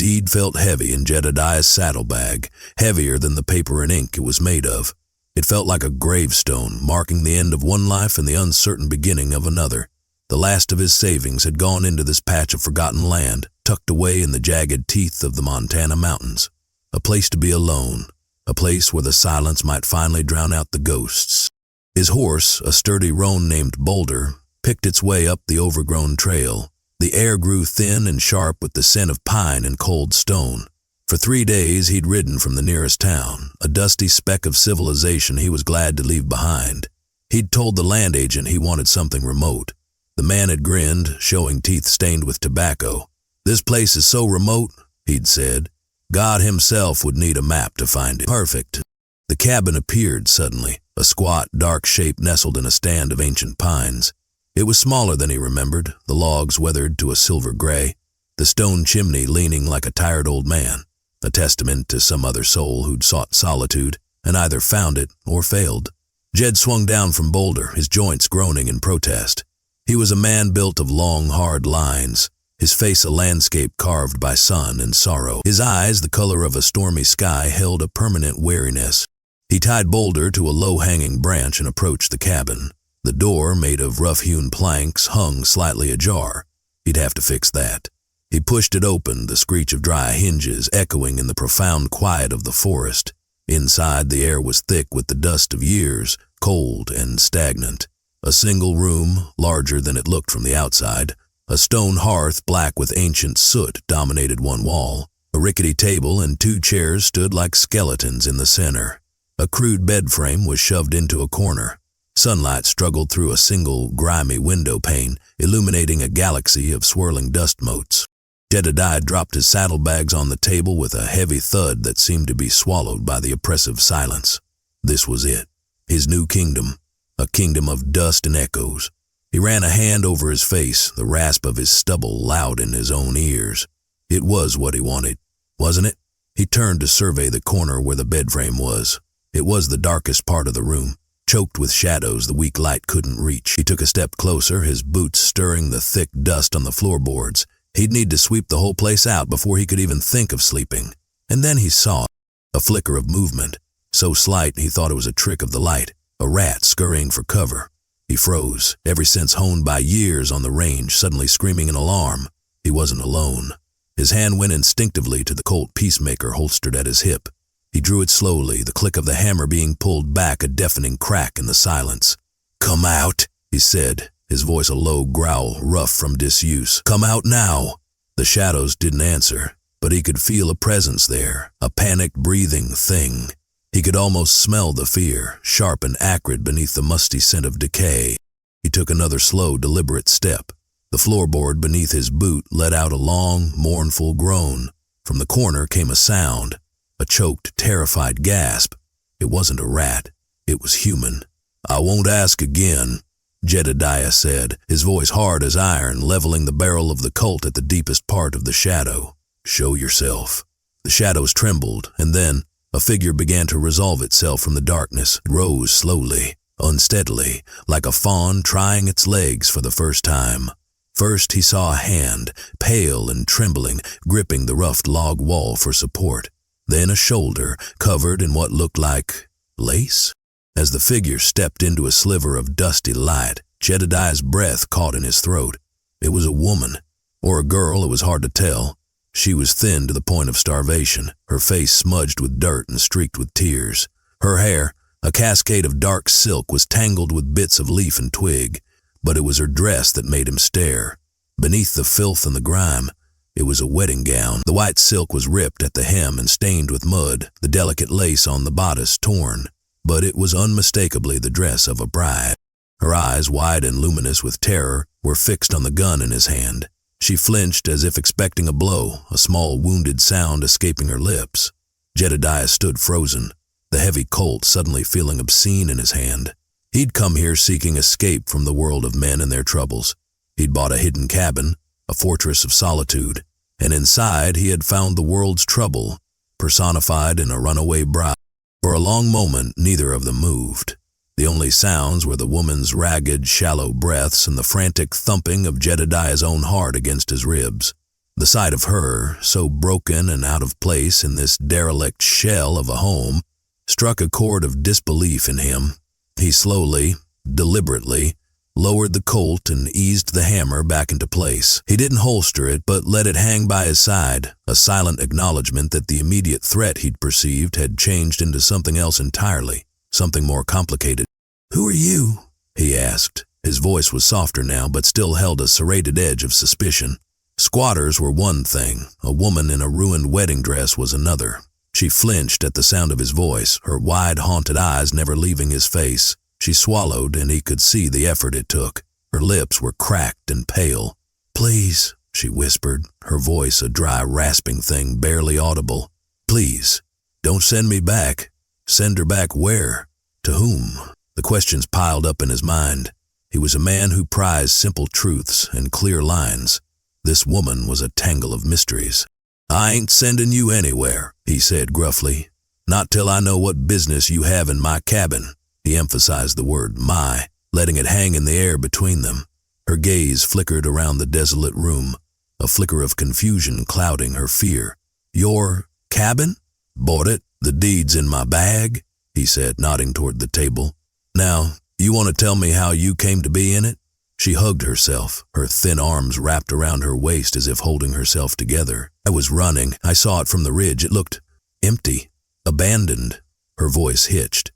he'd felt heavy in Jedediah's saddlebag, heavier than the paper and ink it was made of. It felt like a gravestone, marking the end of one life and the uncertain beginning of another. The last of his savings had gone into this patch of forgotten land, tucked away in the jagged teeth of the Montana mountains. A place to be alone, a place where the silence might finally drown out the ghosts. His horse, a sturdy roan named Boulder, picked its way up the overgrown trail. The air grew thin and sharp with the scent of pine and cold stone. For 3 days he'd ridden from the nearest town, a dusty speck of civilization he was glad to leave behind. He'd told the land agent he wanted something remote. The man had grinned, showing teeth stained with tobacco. "This place is so remote," he'd said. "God himself would need a map to find it." Perfect. The cabin appeared suddenly, a squat, dark shape nestled in a stand of ancient pines. It was smaller than he remembered, the logs weathered to a silver gray, the stone chimney leaning like a tired old man, a testament to some other soul who'd sought solitude and either found it or failed. Jed swung down from Boulder, his joints groaning in protest. He was a man built of long, hard lines, his face a landscape carved by sun and sorrow. His eyes, the color of a stormy sky, held a permanent weariness. He tied Boulder to a low-hanging branch and approached the cabin. The door, made of rough-hewn planks, hung slightly ajar. He'd have to fix that. He pushed it open, the screech of dry hinges echoing in the profound quiet of the forest. Inside, the air was thick with the dust of years, cold and stagnant. A single room, larger than it looked from the outside. A stone hearth black with ancient soot dominated one wall. A rickety table and 2 chairs stood like skeletons in the center. A crude bed frame was shoved into a corner. Sunlight struggled through a single, grimy window pane, illuminating a galaxy of swirling dust motes. Jedediah dropped his saddlebags on the table with a heavy thud that seemed to be swallowed by the oppressive silence. This was it, his new kingdom, a kingdom of dust and echoes. He ran a hand over his face, the rasp of his stubble loud in his own ears. It was what he wanted, wasn't it? He turned to survey the corner where the bed frame was. It was the darkest part of the room, choked with shadows the weak light couldn't reach. He took a step closer, his boots stirring the thick dust on the floorboards. He'd need to sweep the whole place out before he could even think of sleeping. And then he saw a flicker of movement, so slight he thought it was a trick of the light, a rat scurrying for cover. He froze, every sense honed by years on the range, suddenly screaming in alarm. He wasn't alone. His hand went instinctively to the Colt Peacemaker holstered at his hip. He drew it slowly, the click of the hammer being pulled back, a deafening crack in the silence. "Come out," he said, his voice a low growl, rough from disuse. "Come out now." The shadows didn't answer, but he could feel a presence there, a panicked breathing thing. He could almost smell the fear, sharp and acrid beneath the musty scent of decay. He took another slow, deliberate step. The floorboard beneath his boot let out a long, mournful groan. From the corner came a sound, a choked, terrified gasp. It wasn't a rat. It was human. "I won't ask again," Jedediah said, his voice hard as iron, leveling the barrel of the Colt at the deepest part of the shadow. "Show yourself." The shadows trembled, and then a figure began to resolve itself from the darkness. It rose slowly, unsteadily, like a fawn trying its legs for the first time. First he saw a hand, pale and trembling, gripping the roughed log wall for support. Then a shoulder, covered in what looked like lace. As the figure stepped into a sliver of dusty light, Jedediah's breath caught in his throat. It was a woman, or a girl, it was hard to tell. She was thin to the point of starvation, her face smudged with dirt and streaked with tears. Her hair, a cascade of dark silk, was tangled with bits of leaf and twig, but it was her dress that made him stare. Beneath the filth and the grime, it was a wedding gown. The white silk was ripped at the hem and stained with mud, the delicate lace on the bodice torn, but it was unmistakably the dress of a bride. Her eyes, wide and luminous with terror, were fixed on the gun in his hand. She flinched as if expecting a blow, a small wounded sound escaping her lips. Jedediah stood frozen, the heavy Colt suddenly feeling obscene in his hand. He'd come here seeking escape from the world of men and their troubles. He'd bought a hidden cabin, a fortress of solitude, and inside he had found the world's trouble, personified in a runaway bride. For a long moment, neither of them moved. The only sounds were the woman's ragged, shallow breaths and the frantic thumping of Jedediah's own heart against his ribs. The sight of her, so broken and out of place in this derelict shell of a home, struck a chord of disbelief in him. He slowly, deliberately, lowered the Colt and eased the hammer back into place. He didn't holster it, but let it hang by his side, a silent acknowledgement that the immediate threat he'd perceived had changed into something else entirely, something more complicated. "Who are you?" he asked. His voice was softer now, but still held a serrated edge of suspicion. Squatters were one thing, a woman in a ruined wedding dress was another. She flinched at the sound of his voice, her wide, haunted eyes never leaving his face. She swallowed, and he could see the effort it took. Her lips were cracked and pale. "Please," she whispered, her voice a dry, rasping thing barely audible. "Please, don't send me back." Send her back where? To whom? The questions piled up in his mind. He was a man who prized simple truths and clear lines. This woman was a tangle of mysteries. "I ain't sending you anywhere," he said gruffly. "Not till I know what business you have in my cabin." He emphasized the word "my," letting it hang in the air between them. Her gaze flickered around the desolate room, a flicker of confusion clouding her fear. "Your cabin? Bought it? The deed's in my bag," he said, nodding toward the table. "Now, you want to tell me how you came to be in it?" She hugged herself, her thin arms wrapped around her waist as if holding herself together. "I was running. I saw it from the ridge. It looked empty, abandoned." Her voice hitched.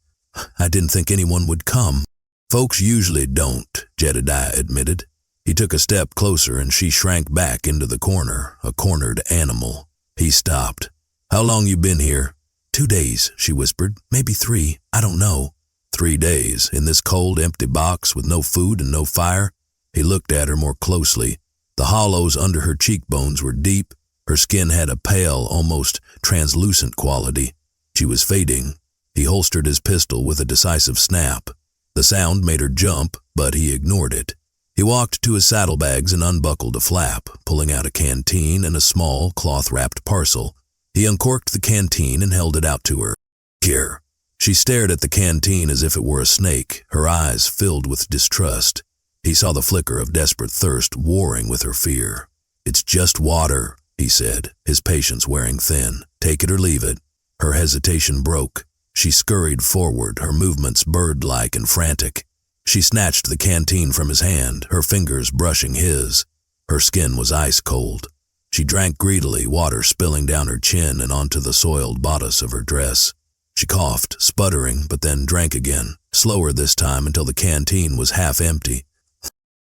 "I didn't think anyone would come." "Folks usually don't," Jedediah admitted. He took a step closer and she shrank back into the corner, a cornered animal. He stopped. "How long you been here?" "2 days," she whispered. "Maybe 3. I don't know." 3 days, in this cold, empty box with no food and no fire? He looked at her more closely. The hollows under her cheekbones were deep. Her skin had a pale, almost translucent quality. She was fading. He holstered his pistol with a decisive snap. The sound made her jump, but he ignored it. He walked to his saddlebags and unbuckled a flap, pulling out a canteen and a small, cloth-wrapped parcel. He uncorked the canteen and held it out to her. "Here." She stared at the canteen as if it were a snake, her eyes filled with distrust. He saw the flicker of desperate thirst warring with her fear. "It's just water," he said, his patience wearing thin. "Take it or leave it." Her hesitation broke. She scurried forward, her movements bird-like and frantic. She snatched the canteen from his hand, her fingers brushing his. Her skin was ice-cold. She drank greedily, water spilling down her chin and onto the soiled bodice of her dress. She coughed, sputtering, but then drank again, slower this time until the canteen was half empty.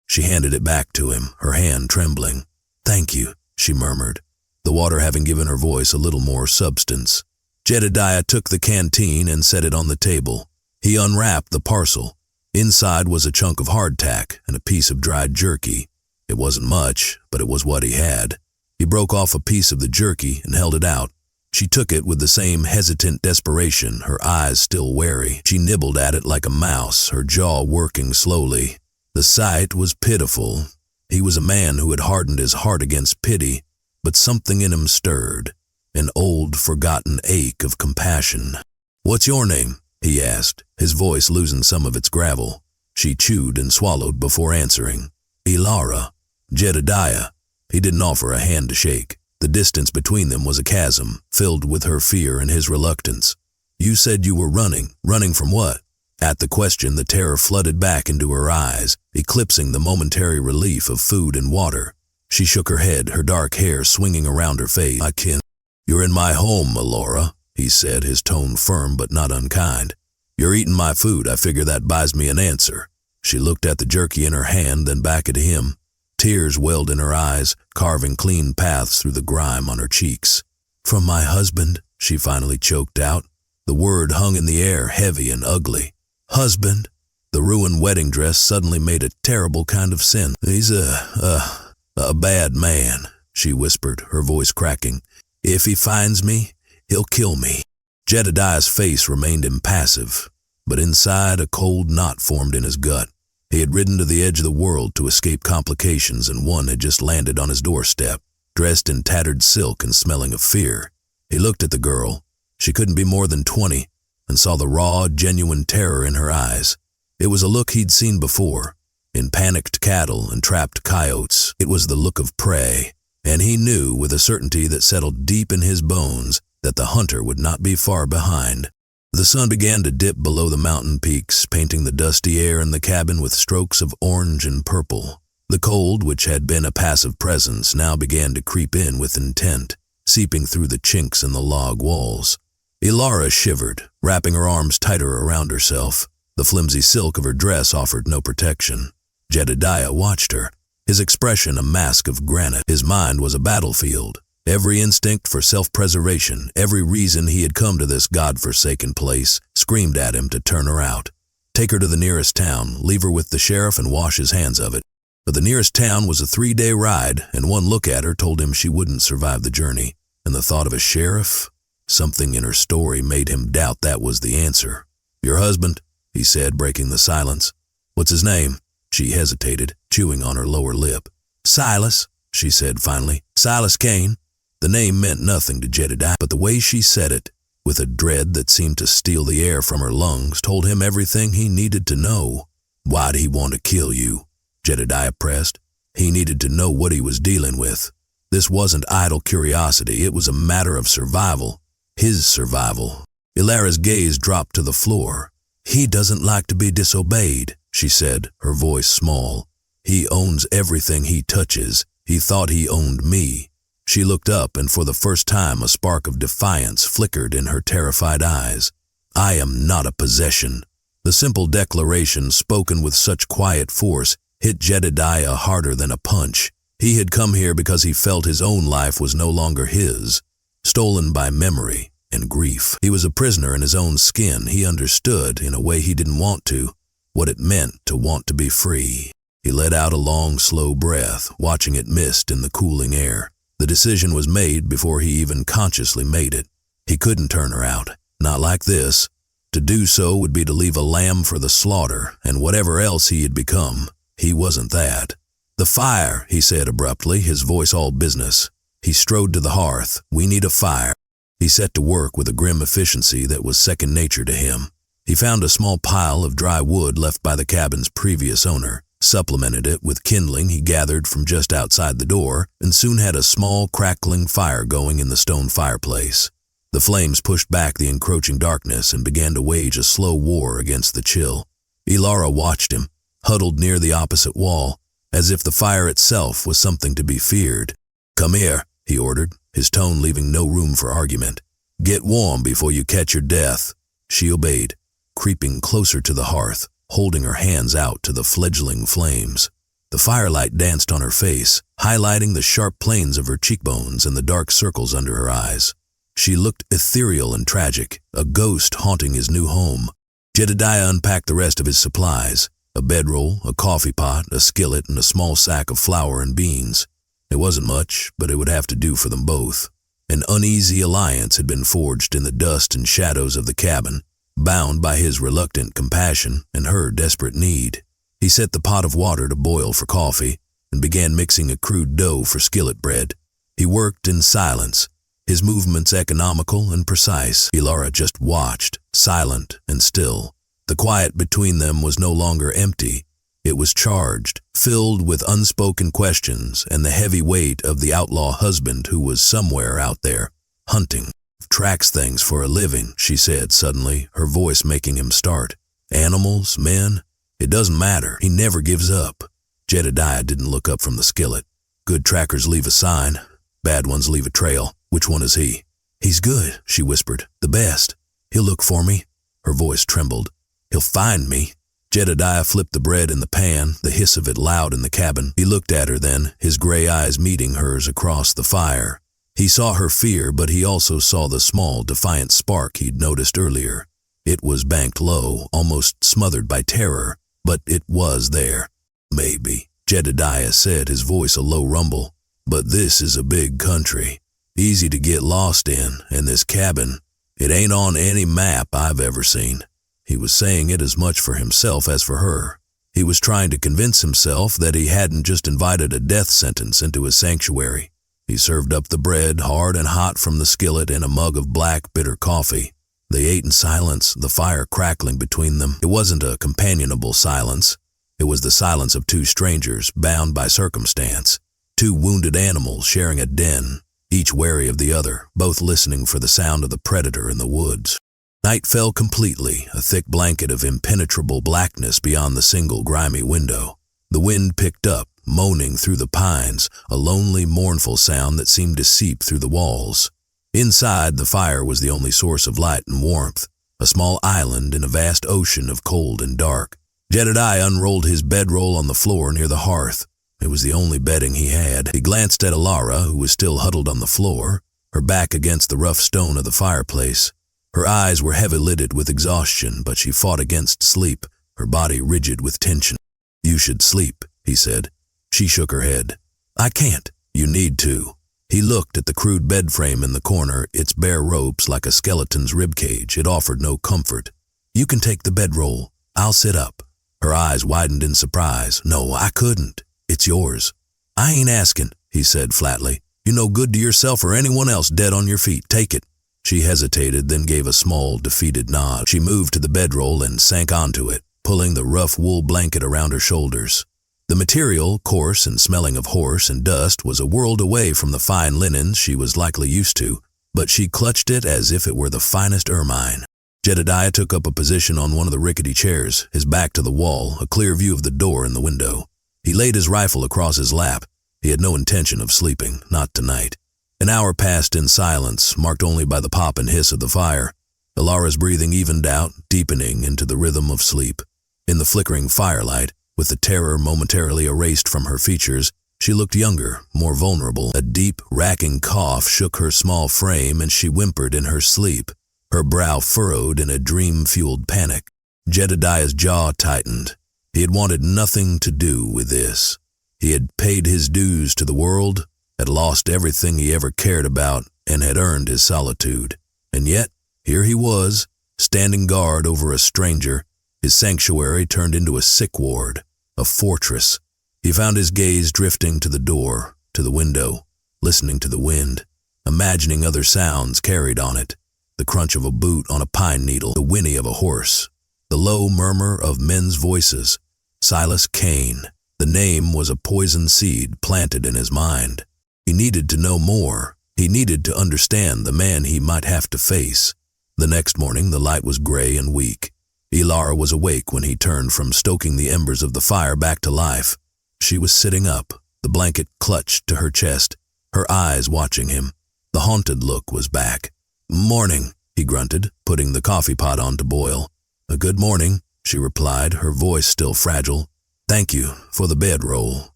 She handed it back to him, her hand trembling. "Thank you," she murmured, the water having given her voice a little more substance. Jedediah took the canteen and set it on the table. He unwrapped the parcel. Inside was a chunk of hardtack and a piece of dried jerky. It wasn't much, but it was what he had. He broke off a piece of the jerky and held it out. She took it with the same hesitant desperation, her eyes still wary. She nibbled at it like a mouse, her jaw working slowly. The sight was pitiful. He was a man who had hardened his heart against pity, but something in him stirred, an old, forgotten ache of compassion. "What's your name?" he asked, his voice losing some of its gravel. She chewed and swallowed before answering. "Elara. Jedediah." He didn't offer a hand to shake. The distance between them was a chasm, filled with her fear and his reluctance. "You said you were running. Running from what?" At the question, the terror flooded back into her eyes, eclipsing the momentary relief of food and water. She shook her head, her dark hair swinging around her face. "I can't." "You're in my home, Elara," he said, his tone firm but not unkind. "You're eating my food. I figure that buys me an answer." She looked at the jerky in her hand, then back at him. Tears welled in her eyes, carving clean paths through the grime on her cheeks. "From my husband," she finally choked out. The word hung in the air, heavy and ugly. "Husband?" The ruined wedding dress suddenly made a terrible kind of sense. "He's a bad man," she whispered, her voice cracking. "If he finds me, he'll kill me." Jedediah's face remained impassive, but inside a cold knot formed in his gut. He had ridden to the edge of the world to escape complications, and one had just landed on his doorstep, dressed in tattered silk and smelling of fear. He looked at the girl. She couldn't be more than 20, and saw the raw, genuine terror in her eyes. It was a look he'd seen before, in panicked cattle and trapped coyotes. It was the look of prey, and he knew with a certainty that settled deep in his bones that the hunter would not be far behind. The sun began to dip below the mountain peaks, painting the dusty air in the cabin with strokes of orange and purple. The cold, which had been a passive presence, now began to creep in with intent, seeping through the chinks in the log walls. Elara shivered, wrapping her arms tighter around herself. The flimsy silk of her dress offered no protection. Jedediah watched her, his expression a mask of granite. His mind was a battlefield. Every instinct for self-preservation, every reason he had come to this God-forsaken place, screamed at him to turn her out. Take her to the nearest town, leave her with the sheriff, and wash his hands of it. But the nearest town was a 3-day ride, and one look at her told him she wouldn't survive the journey. And the thought of a sheriff? Something in her story made him doubt that was the answer. "Your husband," he said, breaking the silence. "What's his name?" She hesitated, chewing on her lower lip. "Silas," she said finally. "Silas Kane." The name meant nothing to Jedediah, but the way she said it, with a dread that seemed to steal the air from her lungs, told him everything he needed to know. "Why'd he want to kill you?" Jedediah pressed. He needed to know what he was dealing with. This wasn't idle curiosity, it was a matter of survival. His survival. Elara's gaze dropped to the floor. "He doesn't like to be disobeyed," she said, her voice small. "He owns everything he touches. He thought he owned me." She looked up, and for the first time a spark of defiance flickered in her terrified eyes. "I am not a possession." The simple declaration, spoken with such quiet force, hit Jedediah harder than a punch. He had come here because he felt his own life was no longer his, stolen by memory and grief. He was a prisoner in his own skin. He understood, in a way he didn't want to, what it meant to want to be free. He let out a long, slow breath, watching it mist in the cooling air. The decision was made before he even consciously made it. He couldn't turn her out, not like this. To do so would be to leave a lamb for the slaughter, and whatever else he had become, he wasn't that. "The fire," he said abruptly, his voice all business. He strode to the hearth. "We need a fire." He set to work with a grim efficiency that was second nature to him. He found a small pile of dry wood left by the cabin's previous owner, supplemented it with kindling he gathered from just outside the door, and soon had a small, crackling fire going in the stone fireplace. The flames pushed back the encroaching darkness and began to wage a slow war against the chill. Elara watched him, huddled near the opposite wall, as if the fire itself was something to be feared. "Come here," he ordered, his tone leaving no room for argument. "Get warm before you catch your death." She obeyed, creeping closer to the hearth, holding her hands out to the fledgling flames. The firelight danced on her face, highlighting the sharp planes of her cheekbones and the dark circles under her eyes. She looked ethereal and tragic, a ghost haunting his new home. Jedediah unpacked the rest of his supplies, a bedroll, a coffee pot, a skillet, and a small sack of flour and beans. It wasn't much, but it would have to do for them both. An uneasy alliance had been forged in the dust and shadows of the cabin, bound by his reluctant compassion and her desperate need. He set the pot of water to boil for coffee and began mixing a crude dough for skillet bread. He worked in silence, his movements economical and precise. Elara just watched, silent and still. The quiet between them was no longer empty. It was charged, filled with unspoken questions and the heavy weight of the outlaw husband who was somewhere out there, hunting. "Tracks things for a living," she said suddenly, her voice making him start. "Animals, men, it doesn't matter. He never gives up." Jedediah didn't look up from the skillet. "Good trackers leave a sign. Bad ones leave a trail. Which one is he?" "He's good," she whispered. "The best. He'll look for me." Her voice trembled. "He'll find me." Jedediah flipped the bread in the pan, the hiss of it loud in the cabin. He looked at her then, his gray eyes meeting hers across the fire. He saw her fear, but he also saw the small, defiant spark he'd noticed earlier. It was banked low, almost smothered by terror, but it was there. "Maybe," Jedediah said, his voice a low rumble. "But this is a big country. Easy to get lost in, and this cabin, it ain't on any map I've ever seen." He was saying it as much for himself as for her. He was trying to convince himself that he hadn't just invited a death sentence into his sanctuary. He served up the bread, hard and hot from the skillet, in a mug of black, bitter coffee. They ate in silence, the fire crackling between them. It wasn't a companionable silence. It was the silence of two strangers, bound by circumstance. Two wounded animals sharing a den, each wary of the other, both listening for the sound of the predator in the woods. Night fell completely, a thick blanket of impenetrable blackness beyond the single grimy window. The wind picked up, moaning through the pines, a lonely, mournful sound that seemed to seep through the walls. Inside, the fire was the only source of light and warmth, a small island in a vast ocean of cold and dark. Jedediah unrolled his bedroll on the floor near the hearth. It was the only bedding he had. He glanced at Elara, who was still huddled on the floor, her back against the rough stone of the fireplace. Her eyes were heavy-lidded with exhaustion, but she fought against sleep, her body rigid with tension. "You should sleep," he said. She shook her head. "I can't." "You need to." He looked at the crude bed frame in the corner, its bare ropes like a skeleton's ribcage. It offered no comfort. "You can take the bedroll. I'll sit up." Her eyes widened in surprise. "No, I couldn't. It's yours." "I ain't asking," he said flatly. "You're no good to yourself or anyone else dead on your feet. Take it." She hesitated, then gave a small, defeated nod. She moved to the bedroll and sank onto it, pulling the rough wool blanket around her shoulders. The material, coarse and smelling of horse and dust, was a world away from the fine linens she was likely used to, but she clutched it as if it were the finest ermine. Jedediah took up a position on one of the rickety chairs, his back to the wall, a clear view of the door and the window. He laid his rifle across his lap. He had no intention of sleeping, not tonight. An hour passed in silence, marked only by the pop and hiss of the fire. Elara's breathing evened out, deepening into the rhythm of sleep. In the flickering firelight, with the terror momentarily erased from her features, she looked younger, more vulnerable. A deep, racking cough shook her small frame and she whimpered in her sleep, her brow furrowed in a dream-fueled panic. Jedediah's jaw tightened. He had wanted nothing to do with this. He had paid his dues to the world, had lost everything he ever cared about, and had earned his solitude. And yet, here he was, standing guard over a stranger, his sanctuary turned into a sick ward, a fortress. He found his gaze drifting to the door, to the window, listening to the wind, imagining other sounds carried on it, the crunch of a boot on a pine needle, the whinny of a horse, the low murmur of men's voices. Silas Kane. The name was a poison seed planted in his mind. He needed to know more. He needed to understand the man he might have to face. The next morning, the light was gray and weak. Elara was awake when he turned from stoking the embers of the fire back to life. She was sitting up, the blanket clutched to her chest, her eyes watching him. The haunted look was back. "Morning," he grunted, putting the coffee pot on to boil. "A good morning," she replied, her voice still fragile. "Thank you for the bedroll."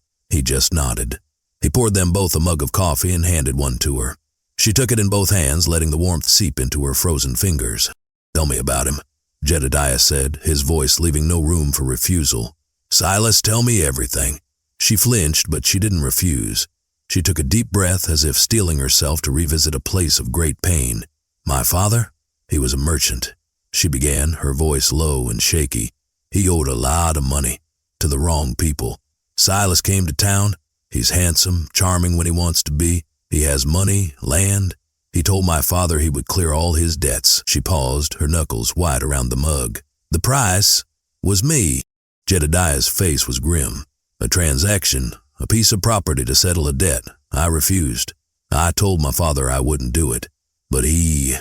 He just nodded. He poured them both a mug of coffee and handed one to her. She took it in both hands, letting the warmth seep into her frozen fingers. "Tell me about him," Jedediah said, his voice leaving no room for refusal. "Silas, tell me everything." She flinched, but she didn't refuse. She took a deep breath as if steeling herself to revisit a place of great pain. "My father? He was a merchant," she began, her voice low and shaky. "He owed a lot of money to the wrong people. Silas came to town. He's handsome, charming when he wants to be. He has money, land. He told my father he would clear all his debts." She paused, her knuckles white around the mug. "The price was me." Jedediah's face was grim. "A transaction, a piece of property to settle a debt. I refused. I told my father I wouldn't do it. But he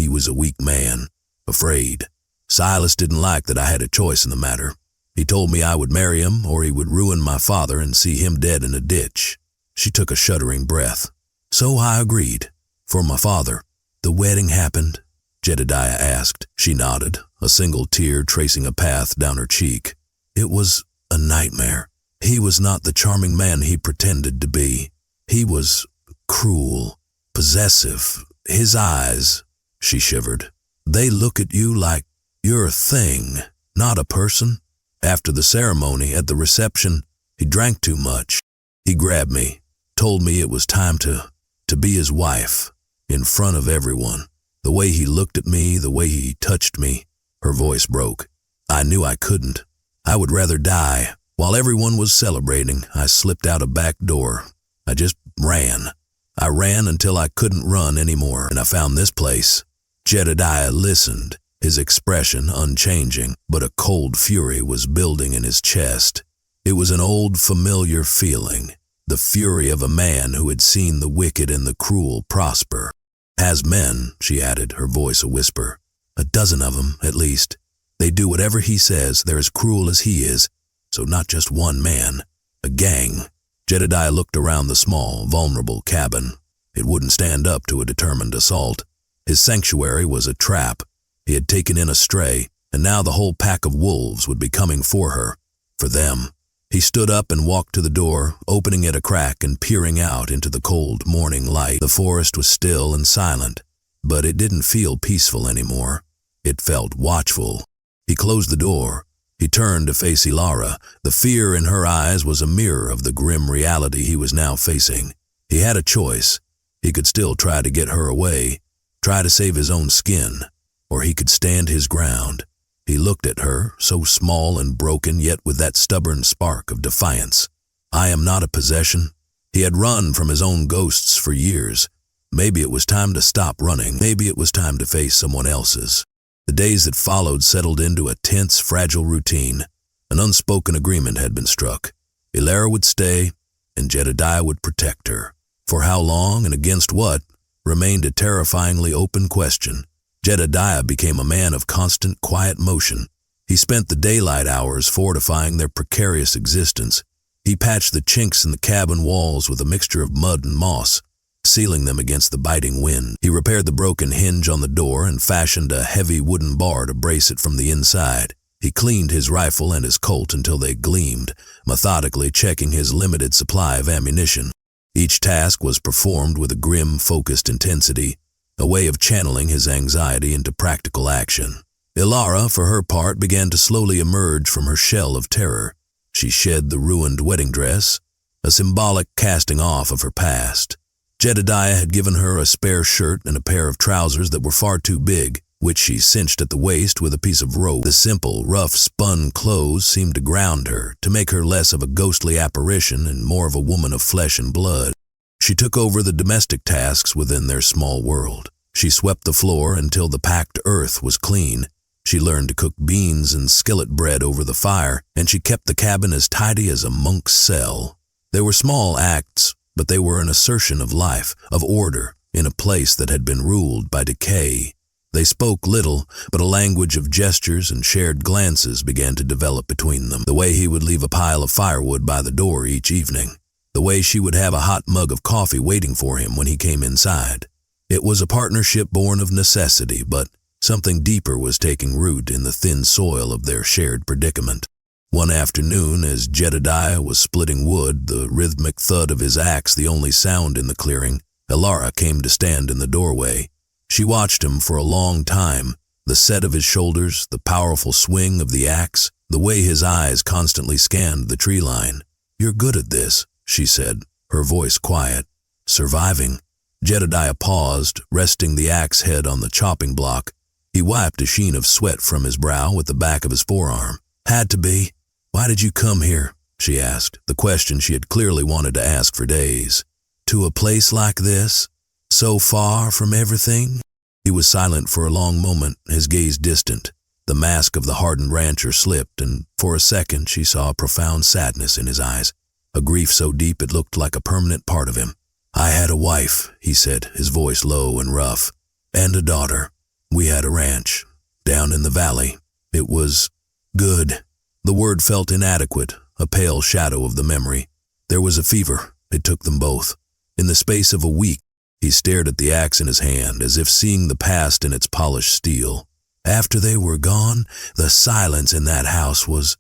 was a weak man, afraid. Silas didn't like that I had a choice in the matter. He told me I would marry him or he would ruin my father and see him dead in a ditch." She took a shuddering breath. "So I agreed. For my father." "The wedding happened?" Jedediah asked. She nodded, a single tear tracing a path down her cheek. "It was a nightmare. He was not the charming man he pretended to be. He was cruel, possessive. His eyes," she shivered, "they look at you like you're a thing, not a person." After the ceremony at the reception, he drank too much. He grabbed me, told me it was time to be his wife, in front of everyone. The way he looked at me, the way he touched me. Her voice broke. I knew I couldn't. I would rather die. While everyone was celebrating, I slipped out a back door. I just ran. I ran until I couldn't run anymore, and I found this place. Jedediah listened, his expression unchanging, but a cold fury was building in his chest. It was an old familiar feeling, the fury of a man who had seen the wicked and the cruel prosper. "Has men," she added, her voice a whisper. "A dozen of them, at least. They do whatever he says. They're as cruel as he is. So not just one man. A gang." Jedediah looked around the small, vulnerable cabin. It wouldn't stand up to a determined assault. His sanctuary was a trap. He had taken in a stray, and now the whole pack of wolves would be coming for her. For them. He stood up and walked to the door, opening it a crack and peering out into the cold morning light. The forest was still and silent, but it didn't feel peaceful anymore. It felt watchful. He closed the door. He turned to face Elara. The fear in her eyes was a mirror of the grim reality he was now facing. He had a choice. He could still try to get her away, try to save his own skin, or he could stand his ground. He looked at her, so small and broken, yet with that stubborn spark of defiance. "I am not a possession." He had run from his own ghosts for years. Maybe it was time to stop running. Maybe it was time to face someone else's. The days that followed settled into a tense, fragile routine. An unspoken agreement had been struck. Elara would stay, and Jedediah would protect her. For how long and against what remained a terrifyingly open question. Jedediah became a man of constant, quiet motion. He spent the daylight hours fortifying their precarious existence. He patched the chinks in the cabin walls with a mixture of mud and moss, sealing them against the biting wind. He repaired the broken hinge on the door and fashioned a heavy wooden bar to brace it from the inside. He cleaned his rifle and his Colt until they gleamed, methodically checking his limited supply of ammunition. Each task was performed with a grim, focused intensity, a way of channeling his anxiety into practical action. Elara, for her part, began to slowly emerge from her shell of terror. She shed the ruined wedding dress, a symbolic casting off of her past. Jedediah had given her a spare shirt and a pair of trousers that were far too big, which she cinched at the waist with a piece of rope. The simple, rough, spun clothes seemed to ground her, to make her less of a ghostly apparition and more of a woman of flesh and blood. She took over the domestic tasks within their small world. She swept the floor until the packed earth was clean. She learned to cook beans and skillet bread over the fire, and she kept the cabin as tidy as a monk's cell. They were small acts, but they were an assertion of life, of order, in a place that had been ruled by decay. They spoke little, but a language of gestures and shared glances began to develop between them. The way he would leave a pile of firewood by the door each evening. The way she would have a hot mug of coffee waiting for him when he came inside. It was a partnership born of necessity, but something deeper was taking root in the thin soil of their shared predicament. One afternoon, as Jedediah was splitting wood, the rhythmic thud of his axe the only sound in the clearing, Elara came to stand in the doorway. She watched him for a long time, the set of his shoulders, the powerful swing of the axe, the way his eyes constantly scanned the tree line. "You're good at this," she said, her voice quiet. "Surviving." Jedediah paused, resting the axe head on the chopping block. He wiped a sheen of sweat from his brow with the back of his forearm. "Had to be." "Why did you come here?" she asked, the question she had clearly wanted to ask for days. "To a place like this? So far from everything?" He was silent for a long moment, his gaze distant. The mask of the hardened rancher slipped, and for a second she saw a profound sadness in his eyes, a grief so deep it looked like a permanent part of him. "I had a wife," he said, his voice low and rough, "and a daughter. We had a ranch, down in the valley. It was good." The word felt inadequate, a pale shadow of the memory. There was a fever. It took them both. In the space of a week, he stared at the axe in his hand, as if seeing the past in its polished steel. "After they were gone, the silence in that house was,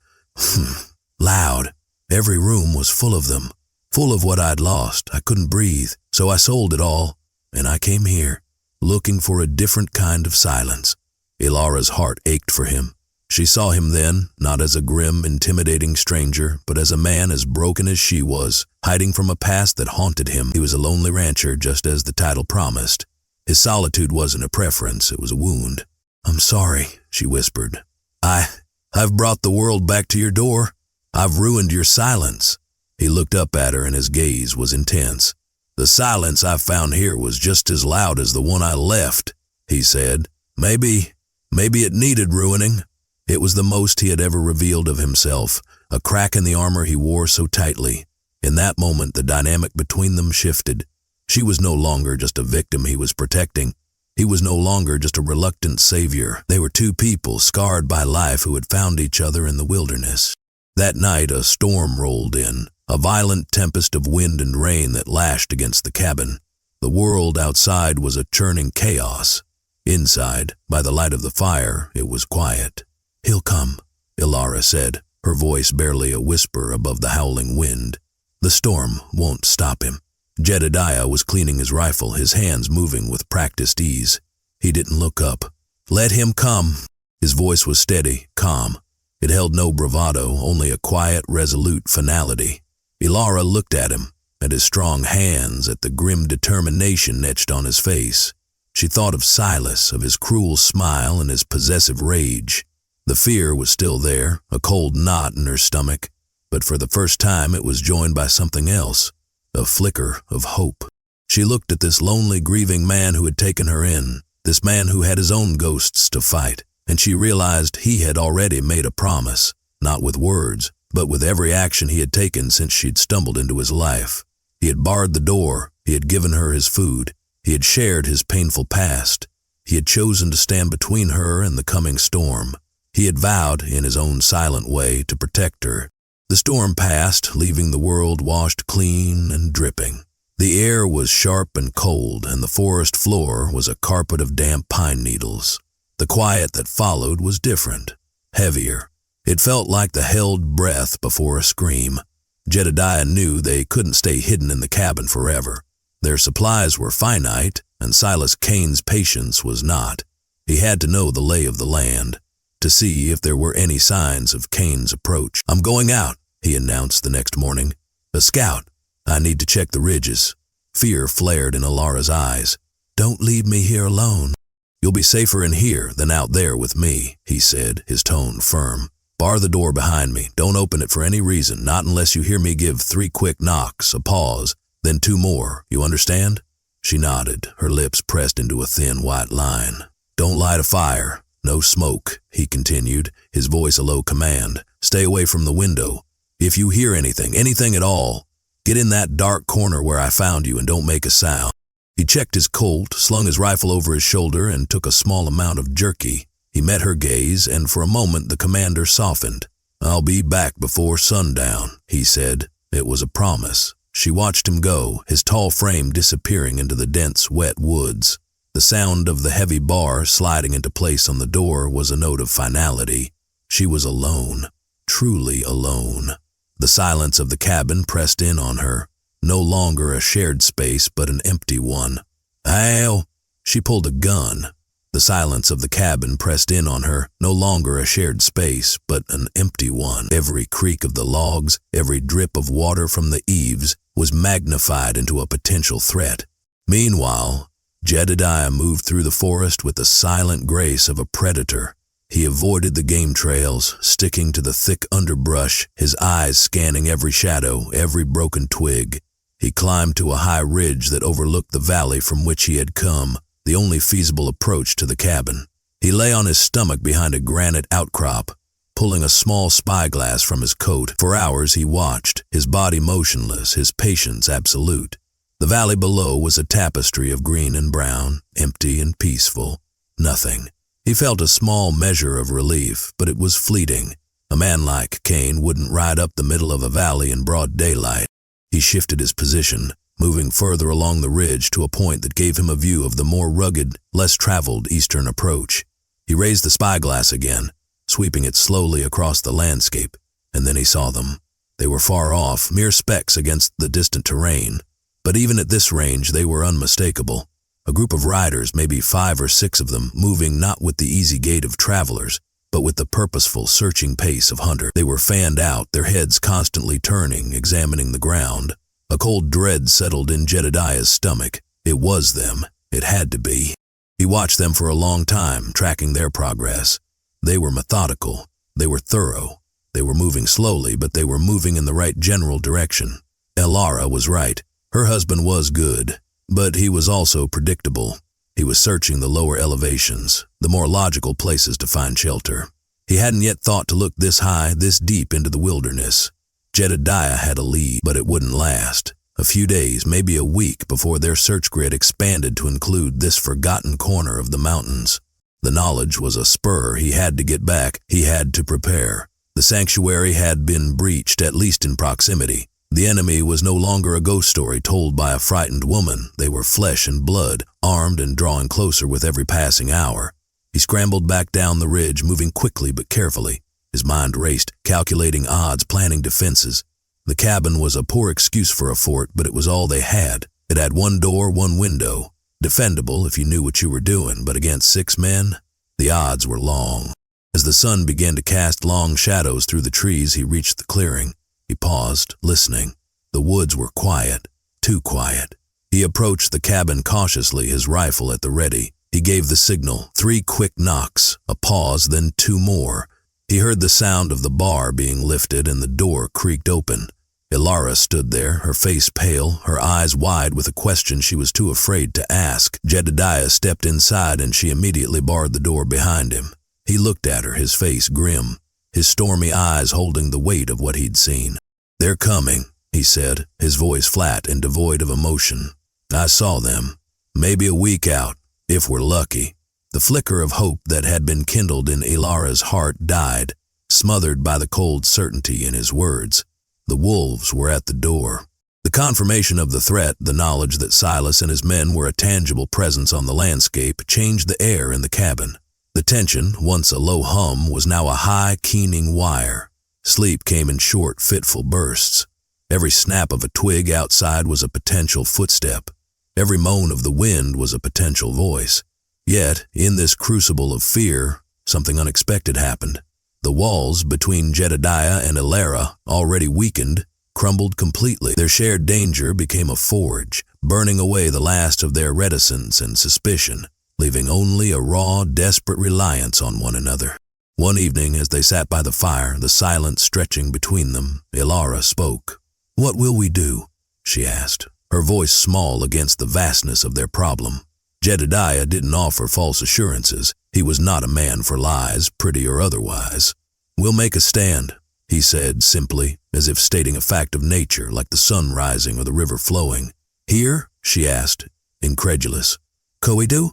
loud. Every room was full of them, full of what I'd lost. I couldn't breathe, so I sold it all, and I came here, looking for a different kind of silence." Elara's heart ached for him. She saw him then, not as a grim, intimidating stranger, but as a man as broken as she was, hiding from a past that haunted him. He was a lonely rancher, just as the title promised. His solitude wasn't a preference, it was a wound. "I'm sorry," she whispered. I've brought the world back to your door. I've ruined your silence." He looked up at her and his gaze was intense. "The silence I found here was just as loud as the one I left," he said. Maybe it needed ruining." It was the most he had ever revealed of himself, a crack in the armor he wore so tightly. In that moment, the dynamic between them shifted. She was no longer just a victim he was protecting. He was no longer just a reluctant savior. They were two people scarred by life who had found each other in the wilderness. That night, a storm rolled in, a violent tempest of wind and rain that lashed against the cabin. The world outside was a churning chaos. Inside, by the light of the fire, it was quiet. "He'll come," Elara said, her voice barely a whisper above the howling wind. "The storm won't stop him." Jedediah was cleaning his rifle, his hands moving with practiced ease. He didn't look up. "Let him come." His voice was steady, calm. It held no bravado, only a quiet, resolute finality. Elara looked at him, at his strong hands, at the grim determination etched on his face. She thought of Silas, of his cruel smile and his possessive rage. The fear was still there, a cold knot in her stomach, but for the first time it was joined by something else, a flicker of hope. She looked at this lonely, grieving man who had taken her in, this man who had his own ghosts to fight, and she realized he had already made a promise, not with words, but with every action he had taken since she'd stumbled into his life. He had barred the door, he had given her his food, he had shared his painful past, he had chosen to stand between her and the coming storm. He had vowed, in his own silent way, to protect her. The storm passed, leaving the world washed clean and dripping. The air was sharp and cold, and the forest floor was a carpet of damp pine needles. The quiet that followed was different, heavier. It felt like the held breath before a scream. Jedediah knew they couldn't stay hidden in the cabin forever. Their supplies were finite, and Silas Kane's patience was not. He had to know the lay of the land, to see if there were any signs of Kane's approach. "I'm going out," he announced the next morning. "A scout. I need to check the ridges." Fear flared in Elara's eyes. "Don't leave me here alone." "You'll be safer in here than out there with me," he said, his tone firm. "Bar the door behind me. Don't open it for any reason, not unless you hear me give 3 quick knocks, a pause, then 2 more. You understand?" She nodded, her lips pressed into a thin white line. "Don't light a fire. No smoke," he continued, his voice a low command. "Stay away from the window. If you hear anything at all, get in that dark corner where I found you and don't make a sound." He checked his Colt, slung his rifle over his shoulder, and took a small amount of jerky. He met her gaze, and for a moment the commander softened. "I'll be back before sundown," he said. It was a promise. She watched him go, his tall frame disappearing into the dense, wet woods. The sound of the heavy bar sliding into place on the door was a note of finality. She was alone, truly alone. The silence of the cabin pressed in on her, no longer a shared space but an empty one. "Al!" She pulled a gun. The silence of the cabin pressed in on her, no longer a shared space but an empty one. Every creak of the logs, every drip of water from the eaves was magnified into a potential threat. Meanwhile, Jedediah moved through the forest with the silent grace of a predator. He avoided the game trails, sticking to the thick underbrush, his eyes scanning every shadow, every broken twig. He climbed to a high ridge that overlooked the valley from which he had come, the only feasible approach to the cabin. He lay on his stomach behind a granite outcrop, pulling a small spyglass from his coat. For hours he watched, his body motionless, his patience absolute. The valley below was a tapestry of green and brown, empty and peaceful. Nothing. He felt a small measure of relief, but it was fleeting. A man like Kane wouldn't ride up the middle of a valley in broad daylight. He shifted his position, moving further along the ridge to a point that gave him a view of the more rugged, less traveled eastern approach. He raised the spyglass again, sweeping it slowly across the landscape, and then he saw them. They were far off, mere specks against the distant terrain. But even at this range, they were unmistakable. A group of riders, maybe 5 or 6 of them, moving not with the easy gait of travelers, but with the purposeful, searching pace of hunters. They were fanned out, their heads constantly turning, examining the ground. A cold dread settled in Jedediah's stomach. It was them. It had to be. He watched them for a long time, tracking their progress. They were methodical. They were thorough. They were moving slowly, but they were moving in the right general direction. Elara was right. Her husband was good, but he was also predictable. He was searching the lower elevations, the more logical places to find shelter. He hadn't yet thought to look this high, this deep into the wilderness. Jedediah had a lead, but it wouldn't last. A few days, maybe a week, before their search grid expanded to include this forgotten corner of the mountains. The knowledge was a spur. He had to get back. He had to prepare. The sanctuary had been breached, at least in proximity. The enemy was no longer a ghost story told by a frightened woman. They were flesh and blood, armed and drawing closer with every passing hour. He scrambled back down the ridge, moving quickly but carefully. His mind raced, calculating odds, planning defenses. The cabin was a poor excuse for a fort, but it was all they had. It had one door, one window. Defendable if you knew what you were doing, but against 6 men, the odds were long. As the sun began to cast long shadows through the trees, he reached the clearing. He paused, listening. The woods were quiet, too quiet. He approached the cabin cautiously, his rifle at the ready. He gave the signal, 3 quick knocks, a pause, then 2 more. He heard the sound of the bar being lifted and the door creaked open. Elara stood there, her face pale, her eyes wide with a question she was too afraid to ask. Jedediah stepped inside and she immediately barred the door behind him. He looked at her, his face grim, his stormy eyes holding the weight of what he'd seen. "They're coming," he said, his voice flat and devoid of emotion. "I saw them. Maybe a week out, if we're lucky." The flicker of hope that had been kindled in Elara's heart died, smothered by the cold certainty in his words. The wolves were at the door. The confirmation of the threat, the knowledge that Silas and his men were a tangible presence on the landscape, changed the air in the cabin. The tension, once a low hum, was now a high, keening wire. Sleep came in short, fitful bursts. Every snap of a twig outside was a potential footstep. Every moan of the wind was a potential voice. Yet, in this crucible of fear, something unexpected happened. The walls between Jedediah and Elara, already weakened, crumbled completely. Their shared danger became a forge, burning away the last of their reticence and suspicion, leaving only a raw, desperate reliance on one another. One evening, as they sat by the fire, the silence stretching between them, Elara spoke. "What will we do?" she asked, her voice small against the vastness of their problem. Jedediah didn't offer false assurances. He was not a man for lies, pretty or otherwise. "We'll make a stand," he said simply, as if stating a fact of nature, like the sun rising or the river flowing. "Here?" she asked, incredulous. "Could we do?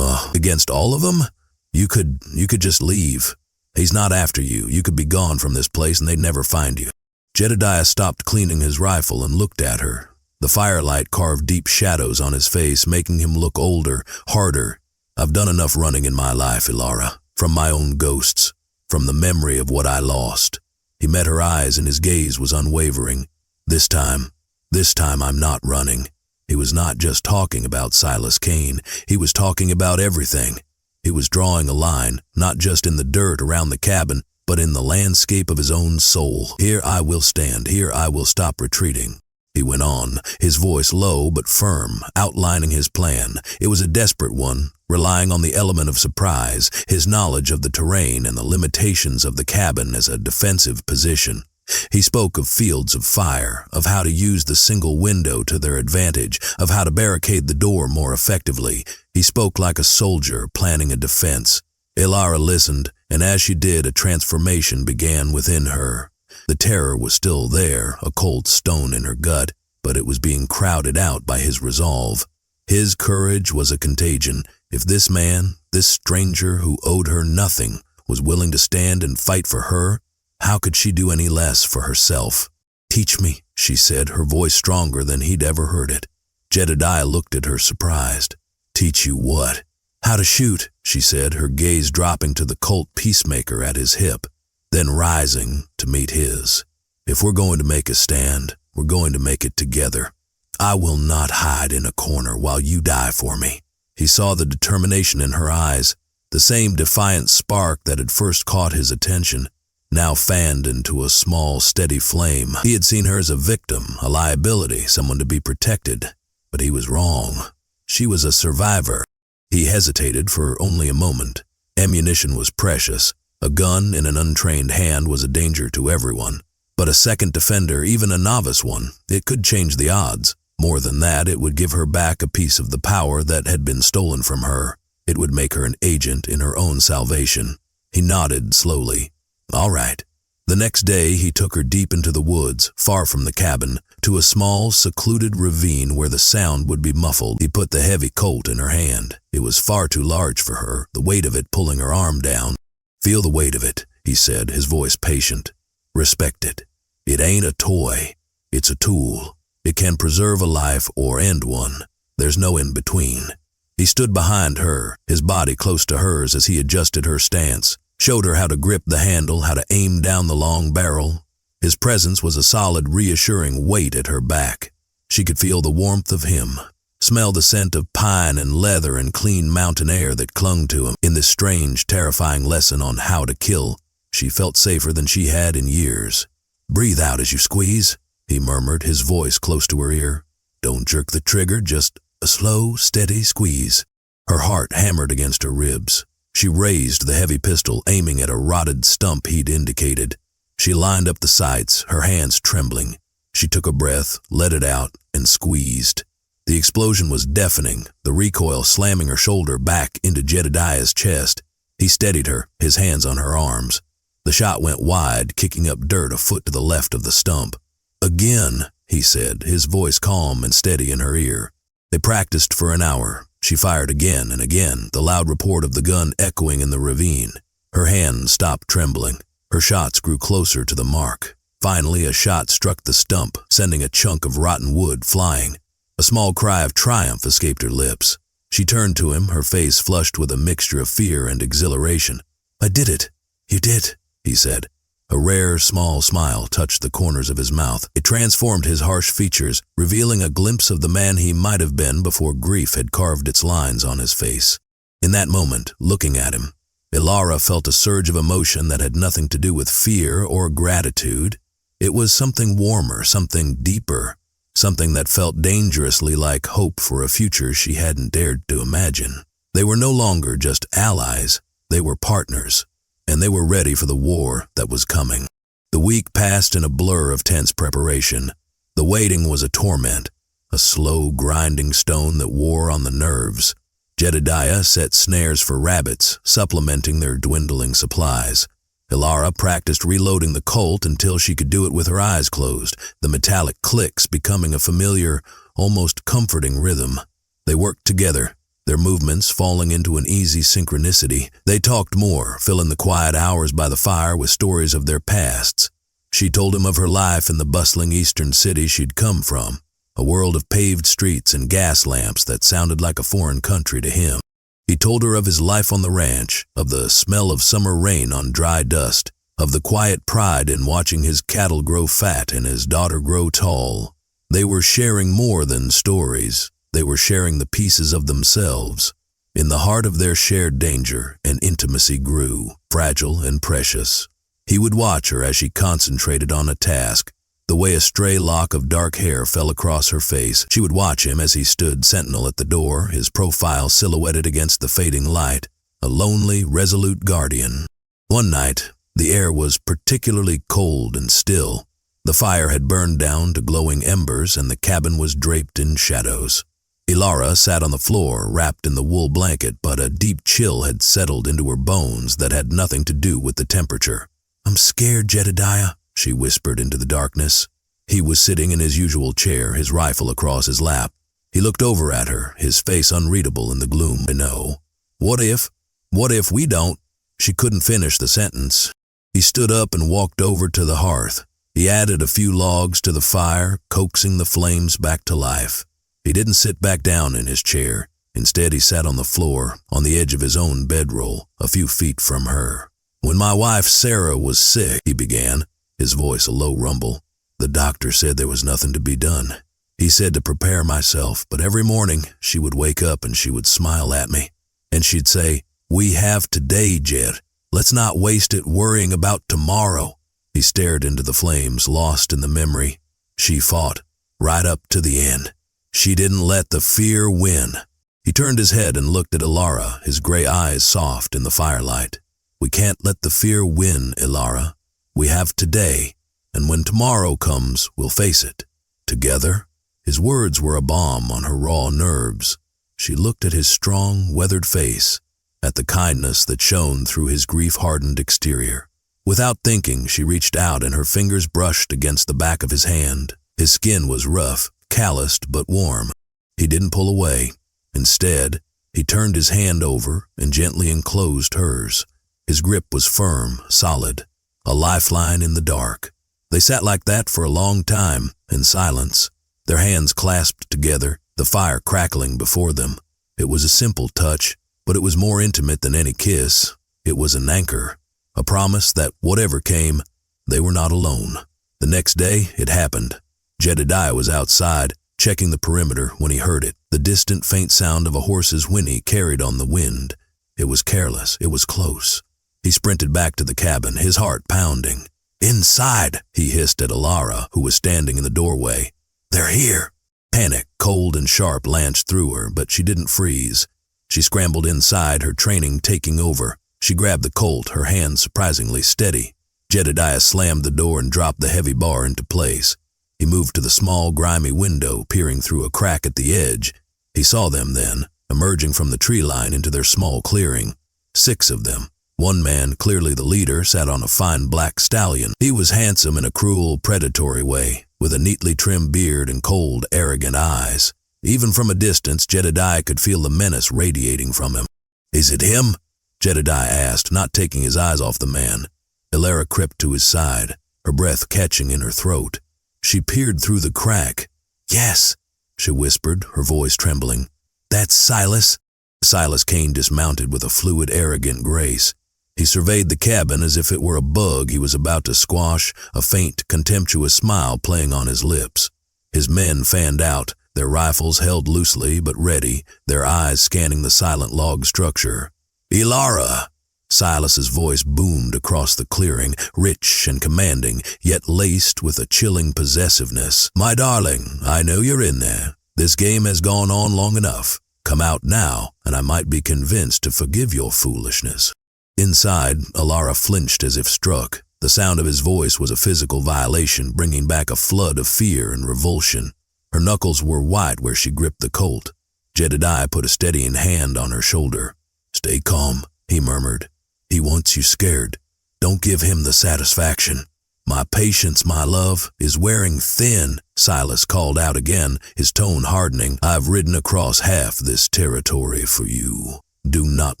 Against all of them? You could just leave. He's not after you. You could be gone from this place and they'd never find you." Jedediah stopped cleaning his rifle and looked at her. The firelight carved deep shadows on his face, making him look older, harder. "I've done enough running in my life, Elara, from my own ghosts, from the memory of what I lost." He met her eyes and his gaze was unwavering. This time I'm not running." He was not just talking about Silas Kane. He was talking about everything. He was drawing a line, not just in the dirt around the cabin, but in the landscape of his own soul. "Here I will stand. Here I will stop retreating." He went on, his voice low but firm, outlining his plan. It was a desperate one, relying on the element of surprise, his knowledge of the terrain and the limitations of the cabin as a defensive position. He spoke of fields of fire, of how to use the single window to their advantage, of how to barricade the door more effectively. He spoke like a soldier planning a defense. Elara listened, and as she did, a transformation began within her. The terror was still there, a cold stone in her gut, but it was being crowded out by his resolve. His courage was a contagion. If this man, this stranger who owed her nothing, was willing to stand and fight for her, how could she do any less for herself? "Teach me," she said, her voice stronger than he'd ever heard it. Jedediah looked at her surprised. "Teach you what?" "How to shoot," she said, her gaze dropping to the Colt peacemaker at his hip, then rising to meet his. "If we're going to make a stand, we're going to make it together. I will not hide in a corner while you die for me." He saw the determination in her eyes, the same defiant spark that had first caught his attention, now fanned into a small, steady flame. He had seen her as a victim, a liability, someone to be protected, but he was wrong. She was a survivor. He hesitated for only a moment. Ammunition was precious. A gun in an untrained hand was a danger to everyone. But a second defender, even a novice one, it could change the odds. More than that, it would give her back a piece of the power that had been stolen from her. It would make her an agent in her own salvation. He nodded slowly. "All right, The next day he took her deep into the woods, far from the cabin, to a small, secluded ravine where the sound would be muffled. He put the heavy Colt in her hand. It was far too large for her, the weight of it pulling her arm down. "Feel the weight of it," he said, his voice patient. "Respect it. It ain't a toy. It's a tool. It can preserve a life or end one. There's no in between." He stood behind her, his body close to hers as he adjusted her stance, showed her how to grip the handle, how to aim down the long barrel. His presence was a solid, reassuring weight at her back. She could feel the warmth of him, smell the scent of pine and leather and clean mountain air that clung to him. In this strange, terrifying lesson on how to kill, she felt safer than she had in years. "Breathe out as you squeeze," he murmured, his voice close to her ear. "Don't jerk the trigger, just a slow, steady squeeze." Her heart hammered against her ribs. She raised the heavy pistol, aiming at a rotted stump he'd indicated. She lined up the sights, her hands trembling. She took a breath, let it out, and squeezed. The explosion was deafening, the recoil slamming her shoulder back into Jedediah's chest. He steadied her, his hands on her arms. The shot went wide, kicking up dirt a foot to the left of the stump. "Again," he said, his voice calm and steady in her ear. They practiced for an hour. She fired again and again, the loud report of the gun echoing in the ravine. Her hand stopped trembling. Her shots grew closer to the mark. Finally, a shot struck the stump, sending a chunk of rotten wood flying. A small cry of triumph escaped her lips. She turned to him, her face flushed with a mixture of fear and exhilaration. "I did it. You did," he said. A rare, small smile touched the corners of his mouth. It transformed his harsh features, revealing a glimpse of the man he might have been before grief had carved its lines on his face. In that moment, looking at him, Elara felt a surge of emotion that had nothing to do with fear or gratitude. It was something warmer, something deeper, something that felt dangerously like hope for a future she hadn't dared to imagine. They were no longer just allies, they were partners. And they were ready for the war that was coming. The week passed in a blur of tense preparation. The waiting was a torment, a slow, grinding stone that wore on the nerves. Jedediah set snares for rabbits, supplementing their dwindling supplies. Elara practiced reloading the Colt until she could do it with her eyes closed, the metallic clicks becoming a familiar, almost comforting rhythm. They worked together, their movements falling into an easy synchronicity. They talked more, filling the quiet hours by the fire with stories of their pasts. She told him of her life in the bustling eastern city she'd come from, a world of paved streets and gas lamps that sounded like a foreign country to him. He told her of his life on the ranch, of the smell of summer rain on dry dust, of the quiet pride in watching his cattle grow fat and his daughter grow tall. They were sharing more than stories. They were sharing the pieces of themselves. In the heart of their shared danger, an intimacy grew, fragile and precious. He would watch her as she concentrated on a task, the way a stray lock of dark hair fell across her face. She would watch him as he stood sentinel at the door, his profile silhouetted against the fading light, a lonely, resolute guardian. One night, the air was particularly cold and still. The fire had burned down to glowing embers and the cabin was draped in shadows. Elara sat on the floor, wrapped in the wool blanket, but a deep chill had settled into her bones that had nothing to do with the temperature. "I'm scared, Jedediah," she whispered into the darkness. He was sitting in his usual chair, his rifle across his lap. He looked over at her, his face unreadable in the gloom. "I know. What if we don't?" She couldn't finish the sentence. He stood up and walked over to the hearth. He added a few logs to the fire, coaxing the flames back to life. He didn't sit back down in his chair. Instead, he sat on the floor, on the edge of his own bedroll, a few feet from her. "When my wife Sarah was sick," he began, his voice a low rumble, "the doctor said there was nothing to be done. He said to prepare myself, but every morning she would wake up and she would smile at me. And she'd say, 'We have today, Jed. Let's not waste it worrying about tomorrow.'" He stared into the flames, lost in the memory. "She fought, right up to the end. She didn't let the fear win." He turned his head and looked at Elara, his gray eyes soft in the firelight. "We can't let the fear win, Elara. We have today, and when tomorrow comes, we'll face it. Together." His words were a balm on her raw nerves. She looked at his strong, weathered face, at the kindness that shone through his grief-hardened exterior. Without thinking, she reached out and her fingers brushed against the back of his hand. His skin was rough, calloused but warm. He didn't pull away. Instead, he turned his hand over and gently enclosed hers. His grip was firm, solid, a lifeline in the dark. They sat like that for a long time, in silence, their hands clasped together, the fire crackling before them. It was a simple touch, but it was more intimate than any kiss. It was an anchor, a promise that whatever came, they were not alone. The next day, it happened. Jedediah was outside, checking the perimeter when he heard it. The distant faint sound of a horse's whinny carried on the wind. It was careless, it was close. He sprinted back to the cabin, his heart pounding. "Inside," he hissed at Elara, who was standing in the doorway. "They're here." Panic, cold and sharp, lanced through her, but she didn't freeze. She scrambled inside, her training taking over. She grabbed the Colt, her hand surprisingly steady. Jedediah slammed the door and dropped the heavy bar into place. He moved to the small, grimy window, peering through a crack at the edge. He saw them then, emerging from the tree line into their small clearing. 6 of them. One man, clearly the leader, sat on a fine black stallion. He was handsome in a cruel, predatory way, with a neatly trimmed beard and cold, arrogant eyes. Even from a distance, Jedediah could feel the menace radiating from him. "Is it him?" Jedediah asked, not taking his eyes off the man. Elara crept to his side, her breath catching in her throat. She peered through the crack. "Yes," she whispered, her voice trembling. "That's Silas." Silas Kane dismounted with a fluid, arrogant grace. He surveyed the cabin as if it were a bug he was about to squash, a faint, contemptuous smile playing on his lips. His men fanned out, their rifles held loosely but ready, their eyes scanning the silent log structure. "Elara!" Silas's voice boomed across the clearing, rich and commanding, yet laced with a chilling possessiveness. "My darling, I know you're in there. This game has gone on long enough. Come out now, and I might be convinced to forgive your foolishness." Inside, Elara flinched as if struck. The sound of his voice was a physical violation, bringing back a flood of fear and revulsion. Her knuckles were white where she gripped the Colt. Jedediah put a steadying hand on her shoulder. "Stay calm," he murmured. "He wants you scared. Don't give him the satisfaction." "My patience, my love, is wearing thin," Silas called out again, his tone hardening. "I've ridden across half this territory for you. Do not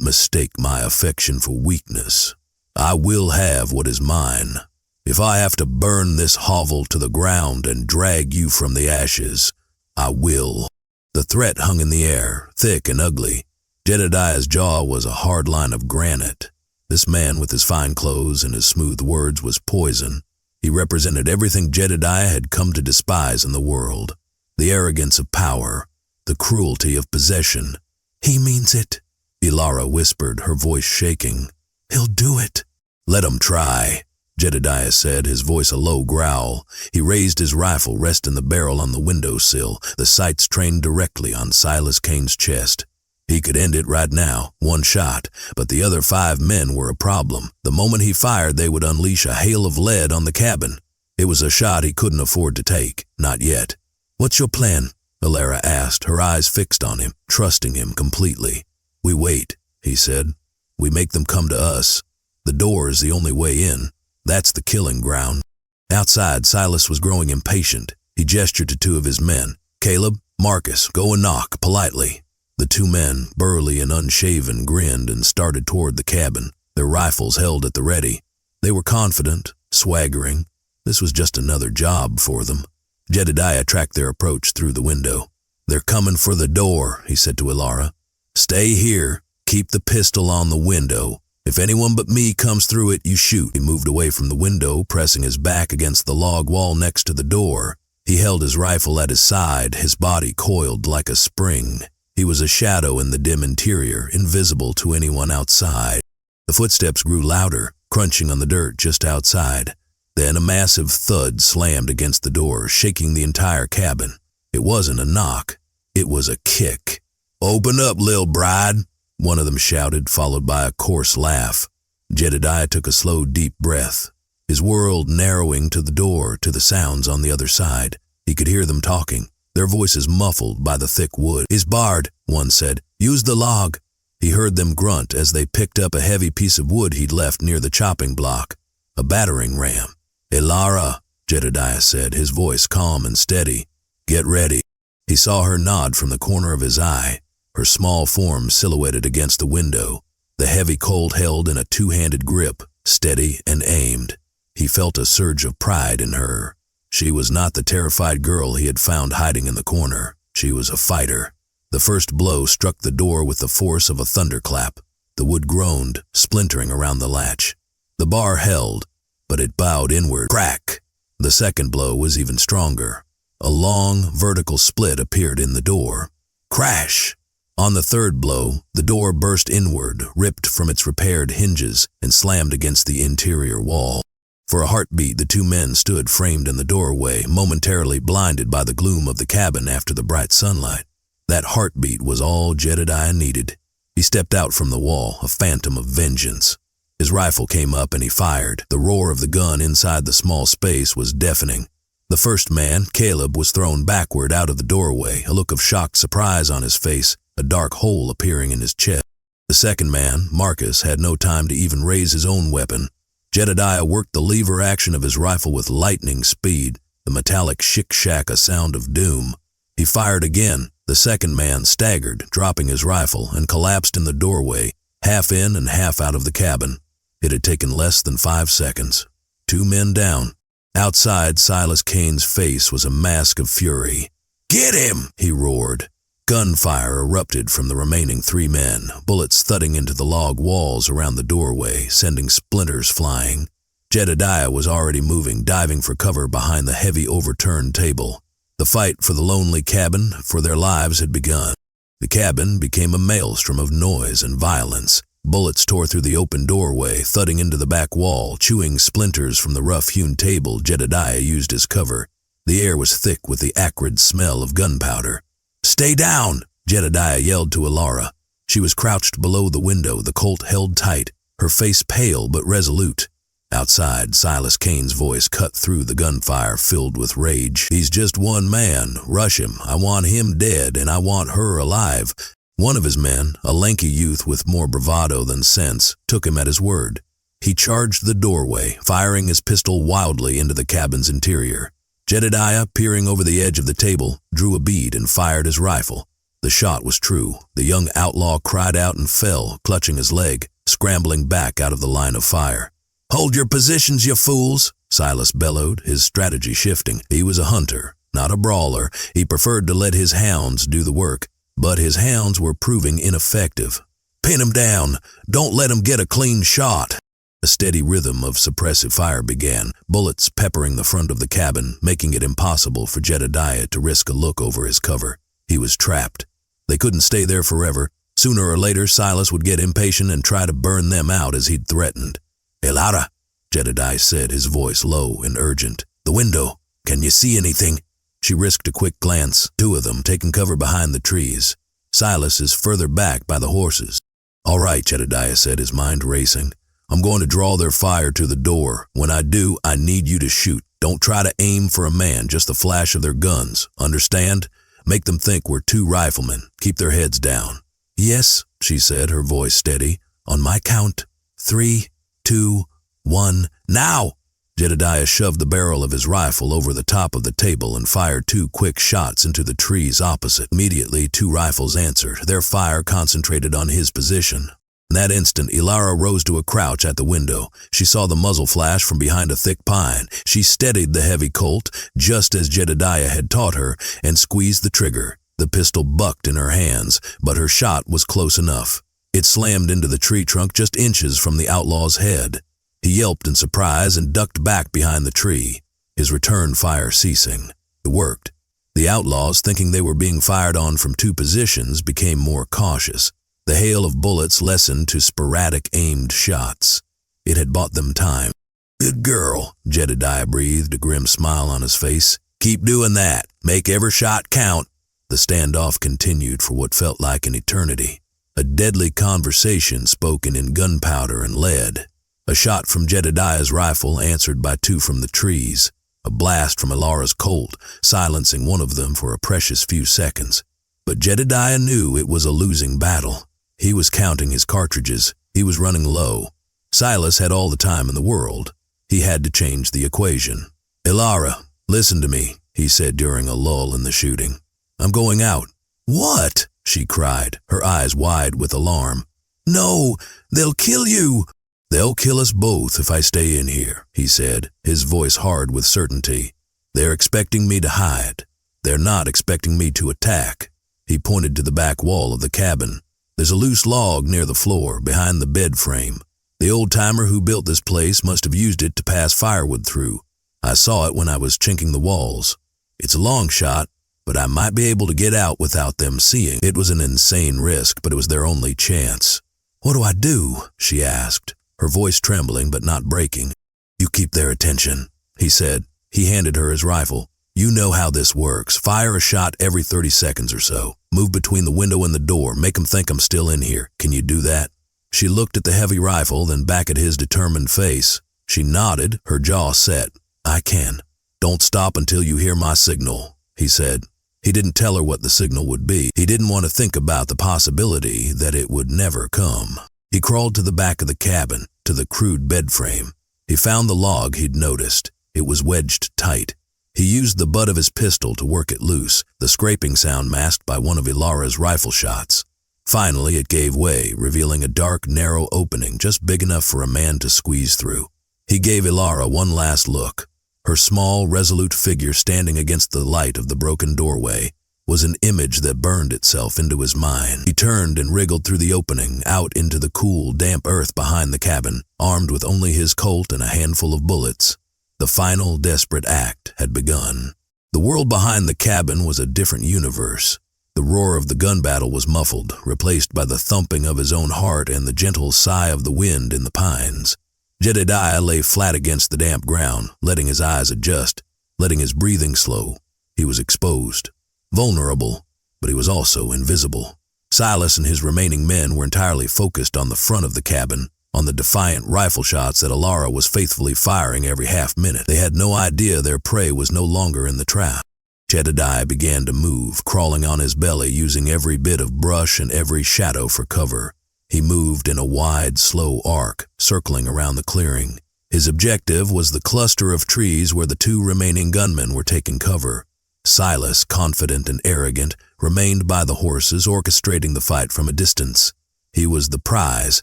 mistake my affection for weakness. I will have what is mine. If I have to burn this hovel to the ground and drag you from the ashes, I will." The threat hung in the air, thick and ugly. Jedediah's jaw was a hard line of granite. This man with his fine clothes and his smooth words was poison. He represented everything Jedediah had come to despise in the world. The arrogance of power, the cruelty of possession. "He means it," Elara whispered, her voice shaking. "He'll do it." "Let him try," Jedediah said, his voice a low growl. He raised his rifle, resting the barrel on the windowsill, the sights trained directly on Silas Kane's chest. He could end it right now, one shot, but the other 5 men were a problem. The moment he fired, they would unleash a hail of lead on the cabin. It was a shot he couldn't afford to take, not yet. "What's your plan?" Elara asked, her eyes fixed on him, trusting him completely. "We wait," he said. "We make them come to us. The door is the only way in. That's the killing ground." Outside, Silas was growing impatient. He gestured to 2 of his men. "Caleb, Marcus, go and knock, politely." The 2 men, burly and unshaven, grinned and started toward the cabin, their rifles held at the ready. They were confident, swaggering. This was just another job for them. Jedediah tracked their approach through the window. "They're coming for the door," he said to Elara. "Stay here. Keep the pistol on the window. If anyone but me comes through it, you shoot." He moved away from the window, pressing his back against the log wall next to the door. He held his rifle at his side, his body coiled like a spring. He was a shadow in the dim interior, invisible to anyone outside. The footsteps grew louder, crunching on the dirt just outside. Then a massive thud slammed against the door, shaking the entire cabin. It wasn't a knock. It was a kick. "Open up, lil' bride," one of them shouted, followed by a coarse laugh. Jedediah took a slow, deep breath, his world narrowing to the door, to the sounds on the other side. He could hear them talking, their voices muffled by the thick wood. "He's barred," one said. "Use the log." He heard them grunt as they picked up a heavy piece of wood he'd left near the chopping block. a battering ram. "Elara," Jedediah said, his voice calm and steady. "Get ready." He saw her nod from the corner of his eye, her small form silhouetted against the window, the heavy Colt held in a two-handed grip, steady and aimed. He felt a surge of pride in her. She was not the terrified girl he had found hiding in the corner. She was a fighter. The first blow struck the door with the force of a thunderclap. The wood groaned, splintering around the latch. The bar held, but it bowed inward. Crack! The second blow was even stronger. A long, vertical split appeared in the door. Crash! On the third blow, the door burst inward, ripped from its repaired hinges, and slammed against the interior wall. For a heartbeat, the two men stood framed in the doorway, momentarily blinded by the gloom of the cabin after the bright sunlight. That heartbeat was all Jedediah needed. He stepped out from the wall, a phantom of vengeance. His rifle came up and he fired. The roar of the gun inside the small space was deafening. The first man, Caleb, was thrown backward out of the doorway, a look of shocked surprise on his face, a dark hole appearing in his chest. The second man, Marcus, had no time to even raise his own weapon. Jedediah worked the lever action of his rifle with lightning speed, the metallic shick-shack a sound of doom. He fired again. The second man staggered, dropping his rifle, and collapsed in the doorway, half in and half out of the cabin. It had taken less than 5 seconds. 2 men down. Outside, Silas Kane's face was a mask of fury. "Get him!" he roared. Gunfire erupted from the remaining 3 men, bullets thudding into the log walls around the doorway, sending splinters flying. Jedediah was already moving, diving for cover behind the heavy overturned table. The fight for the lonely cabin, for their lives, had begun. The cabin became a maelstrom of noise and violence. Bullets tore through the open doorway, thudding into the back wall, chewing splinters from the rough-hewn table Jedediah used as cover. The air was thick with the acrid smell of gunpowder. "Stay down!" Jedediah yelled to Elara. She was crouched below the window, the Colt held tight, her face pale but resolute. Outside, Silas Kane's voice cut through the gunfire, filled with rage. "He's just one man. Rush him. I want him dead, and I want her alive." One of his men, a lanky youth with more bravado than sense, took him at his word. He charged the doorway, firing his pistol wildly into the cabin's interior. Jedediah, peering over the edge of the table, drew a bead and fired his rifle. The shot was true. The young outlaw cried out and fell, clutching his leg, scrambling back out of the line of fire. "Hold your positions, you fools!" Silas bellowed, his strategy shifting. He was a hunter, not a brawler. He preferred to let his hounds do the work, but his hounds were proving ineffective. "Pin him down! Don't let him get a clean shot!" A steady rhythm of suppressive fire began, bullets peppering the front of the cabin, making it impossible for Jedediah to risk a look over his cover. He was trapped. They couldn't stay there forever. Sooner or later, Silas would get impatient and try to burn them out as he'd threatened. "Elara," Jedediah said, his voice low and urgent. "The window. Can you see anything?" She risked a quick glance, 2 of them taking cover behind the trees. Silas is further back by the horses. "All right," Jedediah said, his mind racing. "I'm going to draw their fire to the door. When I do, I need you to shoot. Don't try to aim for a man, just the flash of their guns. Understand? Make them think we're 2 riflemen. Keep their heads down." "Yes," she said, her voice steady. "On my count. 3, 2, 1, now!" Jedediah shoved the barrel of his rifle over the top of the table and fired 2 quick shots into the trees opposite. Immediately, 2 rifles answered, their fire concentrated on his position. In that instant, Elara rose to a crouch at the window. She saw the muzzle flash from behind a thick pine. She steadied the heavy Colt, just as Jedediah had taught her, and squeezed the trigger. The pistol bucked in her hands, but her shot was close enough. It slammed into the tree trunk just inches from the outlaw's head. He yelped in surprise and ducked back behind the tree, his return fire ceasing. It worked. The outlaws, thinking they were being fired on from 2 positions, became more cautious. The hail of bullets lessened to sporadic aimed shots. It had bought them time. "Good girl," Jedediah breathed, a grim smile on his face. "Keep doing that. Make every shot count." The standoff continued for what felt like an eternity. A deadly conversation spoken in gunpowder and lead. A shot from Jedediah's rifle answered by 2 from the trees. A blast from Elara's Colt, silencing one of them for a precious few seconds. But Jedediah knew it was a losing battle. He was counting his cartridges. He was running low. Silas had all the time in the world. He had to change the equation. "Elara, listen to me," he said during a lull in the shooting. "I'm going out." "What?" she cried, her eyes wide with alarm. "No, they'll kill you." "They'll kill us both if I stay in here," he said, his voice hard with certainty. "They're expecting me to hide. They're not expecting me to attack." He pointed to the back wall of the cabin. "There's a loose log near the floor, behind the bed frame. The old-timer who built this place must have used it to pass firewood through. I saw it when I was chinking the walls. It's a long shot, but I might be able to get out without them seeing." It was an insane risk, but it was their only chance. "What do I do?" she asked, her voice trembling but not breaking. "You keep their attention," he said. He handed her his rifle. "You know how this works. Fire a shot every 30 seconds or so. Move between the window and the door. Make them think I'm still in here. Can you do that?" She looked at the heavy rifle, then back at his determined face. She nodded, her jaw set. "I can." "Don't stop until you hear my signal," he said. He didn't tell her what the signal would be. He didn't want to think about the possibility that it would never come. He crawled to the back of the cabin, to the crude bed frame. He found the log he'd noticed. It was wedged tight. He used the butt of his pistol to work it loose, the scraping sound masked by one of Elara's rifle shots. Finally, it gave way, revealing a dark, narrow opening just big enough for a man to squeeze through. He gave Elara one last look. Her small, resolute figure standing against the light of the broken doorway was an image that burned itself into his mind. He turned and wriggled through the opening, out into the cool, damp earth behind the cabin, armed with only his Colt and a handful of bullets. The final, desperate act had begun. The world behind the cabin was a different universe. The roar of the gun battle was muffled, replaced by the thumping of his own heart and the gentle sigh of the wind in the pines. Jedediah lay flat against the damp ground, letting his eyes adjust, letting his breathing slow. He was exposed, vulnerable, but he was also invisible. Silas and his remaining men were entirely focused on the front of the cabin, on the defiant rifle shots that Elara was faithfully firing every half-minute. They had no idea their prey was no longer in the trap. Jedediah began to move, crawling on his belly, using every bit of brush and every shadow for cover. He moved in a wide, slow arc, circling around the clearing. His objective was the cluster of trees where the two remaining gunmen were taking cover. Silas, confident and arrogant, remained by the horses, orchestrating the fight from a distance. He was the prize,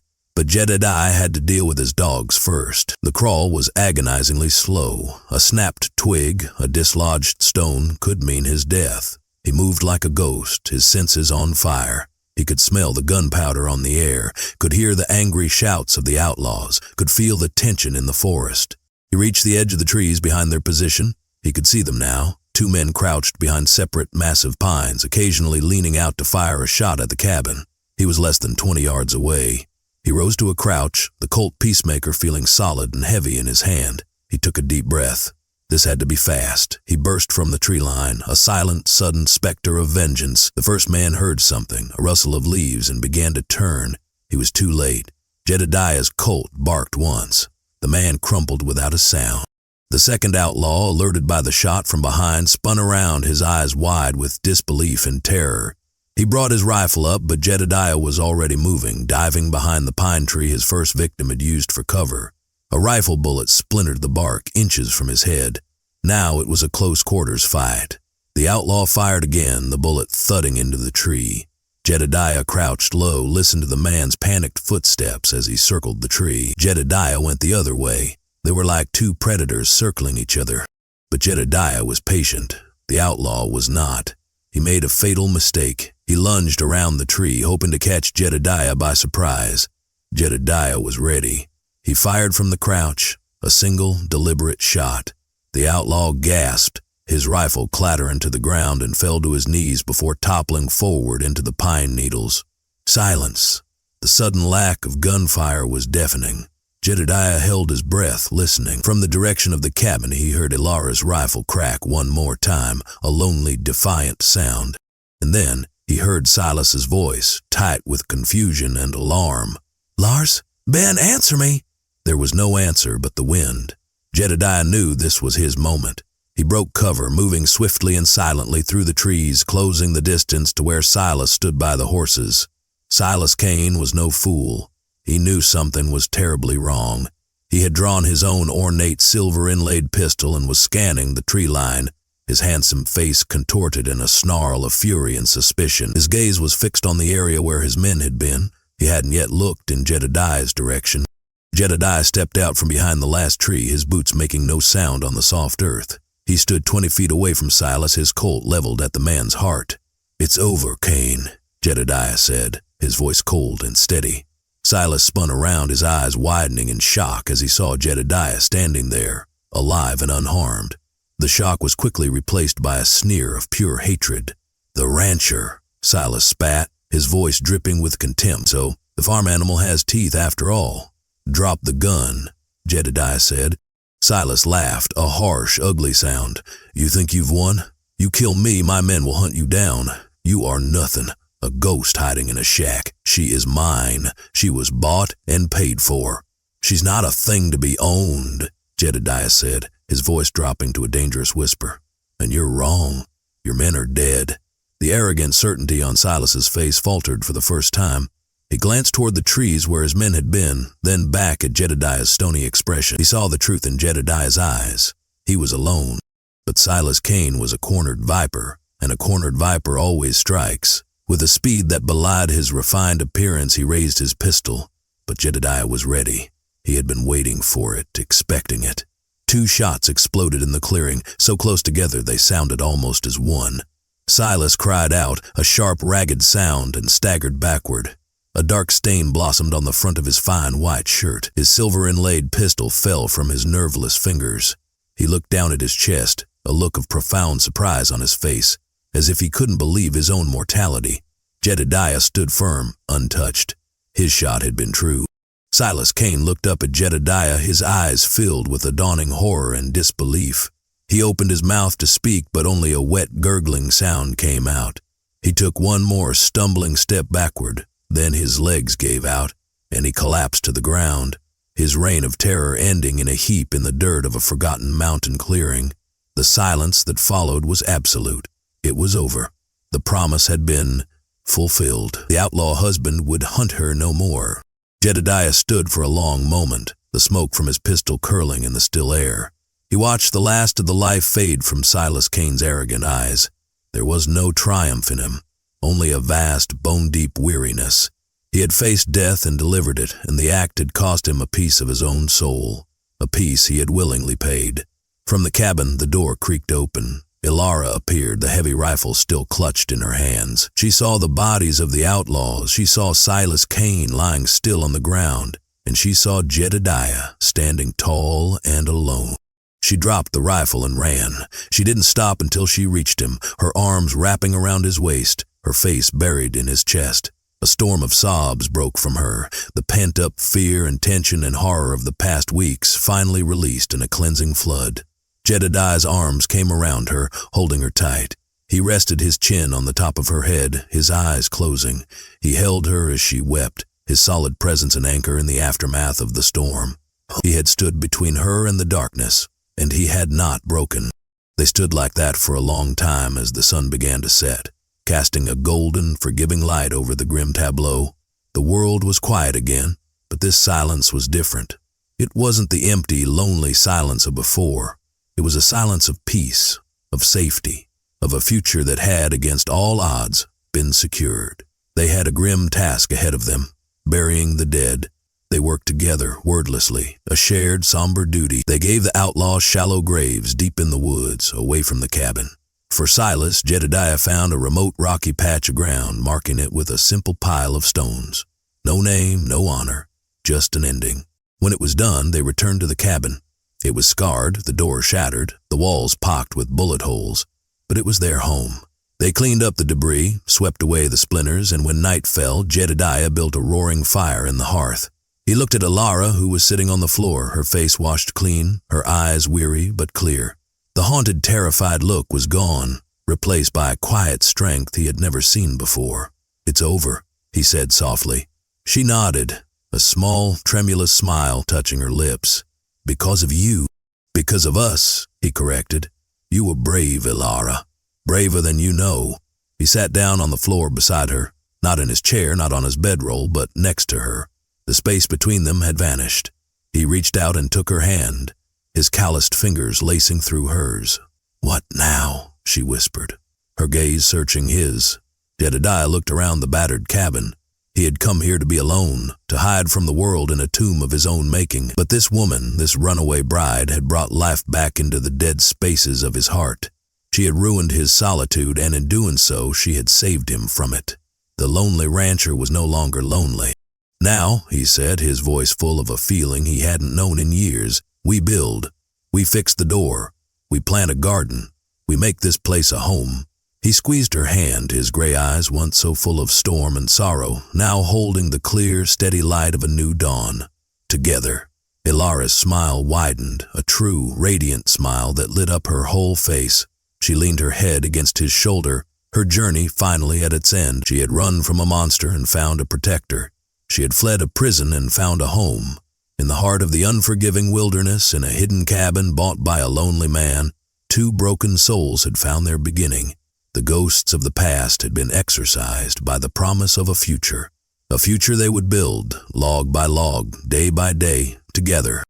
but Jedediah had to deal with his dogs first. The crawl was agonizingly slow. A snapped twig, a dislodged stone, could mean his death. He moved like a ghost, his senses on fire. He could smell the gunpowder on the air, could hear the angry shouts of the outlaws, could feel the tension in the forest. He reached the edge of the trees behind their position. He could see them now, two men crouched behind separate, massive pines, occasionally leaning out to fire a shot at the cabin. He was less than 20 yards away. He rose to a crouch, the Colt Peacemaker feeling solid and heavy in his hand. He took a deep breath. This had to be fast. He burst from the tree line, a silent, sudden specter of vengeance. The first man heard something, a rustle of leaves, and began to turn. He was too late. Jedediah's Colt barked once. The man crumpled without a sound. The second outlaw, alerted by the shot from behind, spun around, his eyes wide with disbelief and terror. He brought his rifle up, but Jedediah was already moving, diving behind the pine tree his first victim had used for cover. A rifle bullet splintered the bark inches from his head. Now it was a close-quarters fight. The outlaw fired again, the bullet thudding into the tree. Jedediah crouched low, listened to the man's panicked footsteps as he circled the tree. Jedediah went the other way. They were like two predators circling each other. But Jedediah was patient. The outlaw was not. He made a fatal mistake. He lunged around the tree, hoping to catch Jedediah by surprise. Jedediah was ready. He fired from the crouch, a single, deliberate shot. The outlaw gasped, his rifle clattering to the ground, and fell to his knees before toppling forward into the pine needles. Silence. The sudden lack of gunfire was deafening. Jedediah held his breath, listening. From the direction of the cabin, he heard Elara's rifle crack one more time, a lonely, defiant sound. And then he heard Silas's voice, tight with confusion and alarm. "Lars? Ben, answer me!" There was no answer but the wind. Jedediah knew this was his moment. He broke cover, moving swiftly and silently through the trees, closing the distance to where Silas stood by the horses. Silas Kane was no fool. He knew something was terribly wrong. He had drawn his own ornate silver-inlaid pistol and was scanning the tree line, his handsome face contorted in a snarl of fury and suspicion. His gaze was fixed on the area where his men had been. He hadn't yet looked in Jedediah's direction. Jedediah stepped out from behind the last tree, his boots making no sound on the soft earth. He stood 20 feet away from Silas, his Colt leveled at the man's heart. "It's over, Kane," Jedediah said, his voice cold and steady. Silas spun around, his eyes widening in shock as he saw Jedediah standing there, alive and unharmed. The shock was quickly replaced by a sneer of pure hatred. "The rancher," Silas spat, his voice dripping with contempt. "So, the farm animal has teeth after all." "Drop the gun," Jedediah said. Silas laughed, a harsh, ugly sound. "You think you've won? You kill me, my men will hunt you down. You are nothing, a ghost hiding in a shack. She is mine. She was bought and paid for." "She's not a thing to be owned," Jedediah said, his voice dropping to a dangerous whisper. "And you're wrong. Your men are dead." The arrogant certainty on Silas's face faltered for the first time. He glanced toward the trees where his men had been, then back at Jedediah's stony expression. He saw the truth in Jedediah's eyes. He was alone. But Silas Kane was a cornered viper, and a cornered viper always strikes. With a speed that belied his refined appearance, he raised his pistol. But Jedediah was ready. He had been waiting for it, expecting it. 2 shots exploded in the clearing, so close together they sounded almost as one. Silas cried out, a sharp, ragged sound, and staggered backward. A dark stain blossomed on the front of his fine white shirt. His silver-inlaid pistol fell from his nerveless fingers. He looked down at his chest, a look of profound surprise on his face, as if he couldn't believe his own mortality. Jedediah stood firm, untouched. His shot had been true. Silas Kane looked up at Jedediah, his eyes filled with a dawning horror and disbelief. He opened his mouth to speak, but only a wet, gurgling sound came out. He took one more stumbling step backward, then his legs gave out, and he collapsed to the ground, his reign of terror ending in a heap in the dirt of a forgotten mountain clearing. The silence that followed was absolute. It was over. The promise had been fulfilled. The outlaw husband would hunt her no more. Jedediah stood for a long moment, the smoke from his pistol curling in the still air. He watched the last of the life fade from Silas Kane's arrogant eyes. There was no triumph in him, only a vast, bone-deep weariness. He had faced death and delivered it, and the act had cost him a piece of his own soul, a piece he had willingly paid. From the cabin, the door creaked open. Elara appeared, the heavy rifle still clutched in her hands. She saw the bodies of the outlaws. She saw Silas Kane lying still on the ground, and she saw Jedediah standing tall and alone. She dropped the rifle and ran. She didn't stop until she reached him, her arms wrapping around his waist, her face buried in his chest. A storm of sobs broke from her, the pent-up fear and tension and horror of the past weeks finally released in a cleansing flood. Jedediah's arms came around her, holding her tight. He rested his chin on the top of her head, his eyes closing. He held her as she wept, his solid presence an anchor in the aftermath of the storm. He had stood between her and the darkness, and he had not broken. They stood like that for a long time as the sun began to set, casting a golden, forgiving light over the grim tableau. The world was quiet again, but this silence was different. It wasn't the empty, lonely silence of before. It was a silence of peace, of safety, of a future that had, against all odds, been secured. They had a grim task ahead of them, burying the dead. They worked together, wordlessly, a shared, somber duty. They gave the outlaws shallow graves deep in the woods, away from the cabin. For Silas, Jedediah found a remote rocky patch of ground, marking it with a simple pile of stones. No name, no honor, just an ending. When it was done, they returned to the cabin. It was scarred, the door shattered, the walls pocked with bullet holes, but it was their home. They cleaned up the debris, swept away the splinters, and when night fell, Jedediah built a roaring fire in the hearth. He looked at Elara, who was sitting on the floor, her face washed clean, her eyes weary but clear. The haunted, terrified look was gone, replaced by a quiet strength he had never seen before. "It's over," he said softly. She nodded, a small, tremulous smile touching her lips. "Because of you." "Because of us," he corrected. "You were brave, Elara. Braver than you know." He sat down on the floor beside her, not in his chair, not on his bedroll, but next to her. The space between them had vanished. He reached out and took her hand, his calloused fingers lacing through hers. "What now?" she whispered, her gaze searching his. Jedediah looked around the battered cabin. He had come here to be alone, to hide from the world in a tomb of his own making. But this woman, this runaway bride, had brought life back into the dead spaces of his heart. She had ruined his solitude, and in doing so, she had saved him from it. The lonely rancher was no longer lonely. "Now," he said, his voice full of a feeling he hadn't known in years, "we build. We fix the door. We plant a garden. We make this place a home." He squeezed her hand, his gray eyes, once so full of storm and sorrow, now holding the clear, steady light of a new dawn. Together. Elara's smile widened, a true, radiant smile that lit up her whole face. She leaned her head against his shoulder, her journey finally at its end. She had run from a monster and found a protector. She had fled a prison and found a home. In the heart of the unforgiving wilderness, in a hidden cabin bought by a lonely man, two broken souls had found their beginning. The ghosts of the past had been exorcised by the promise of a future they would build, log by log, day by day, together.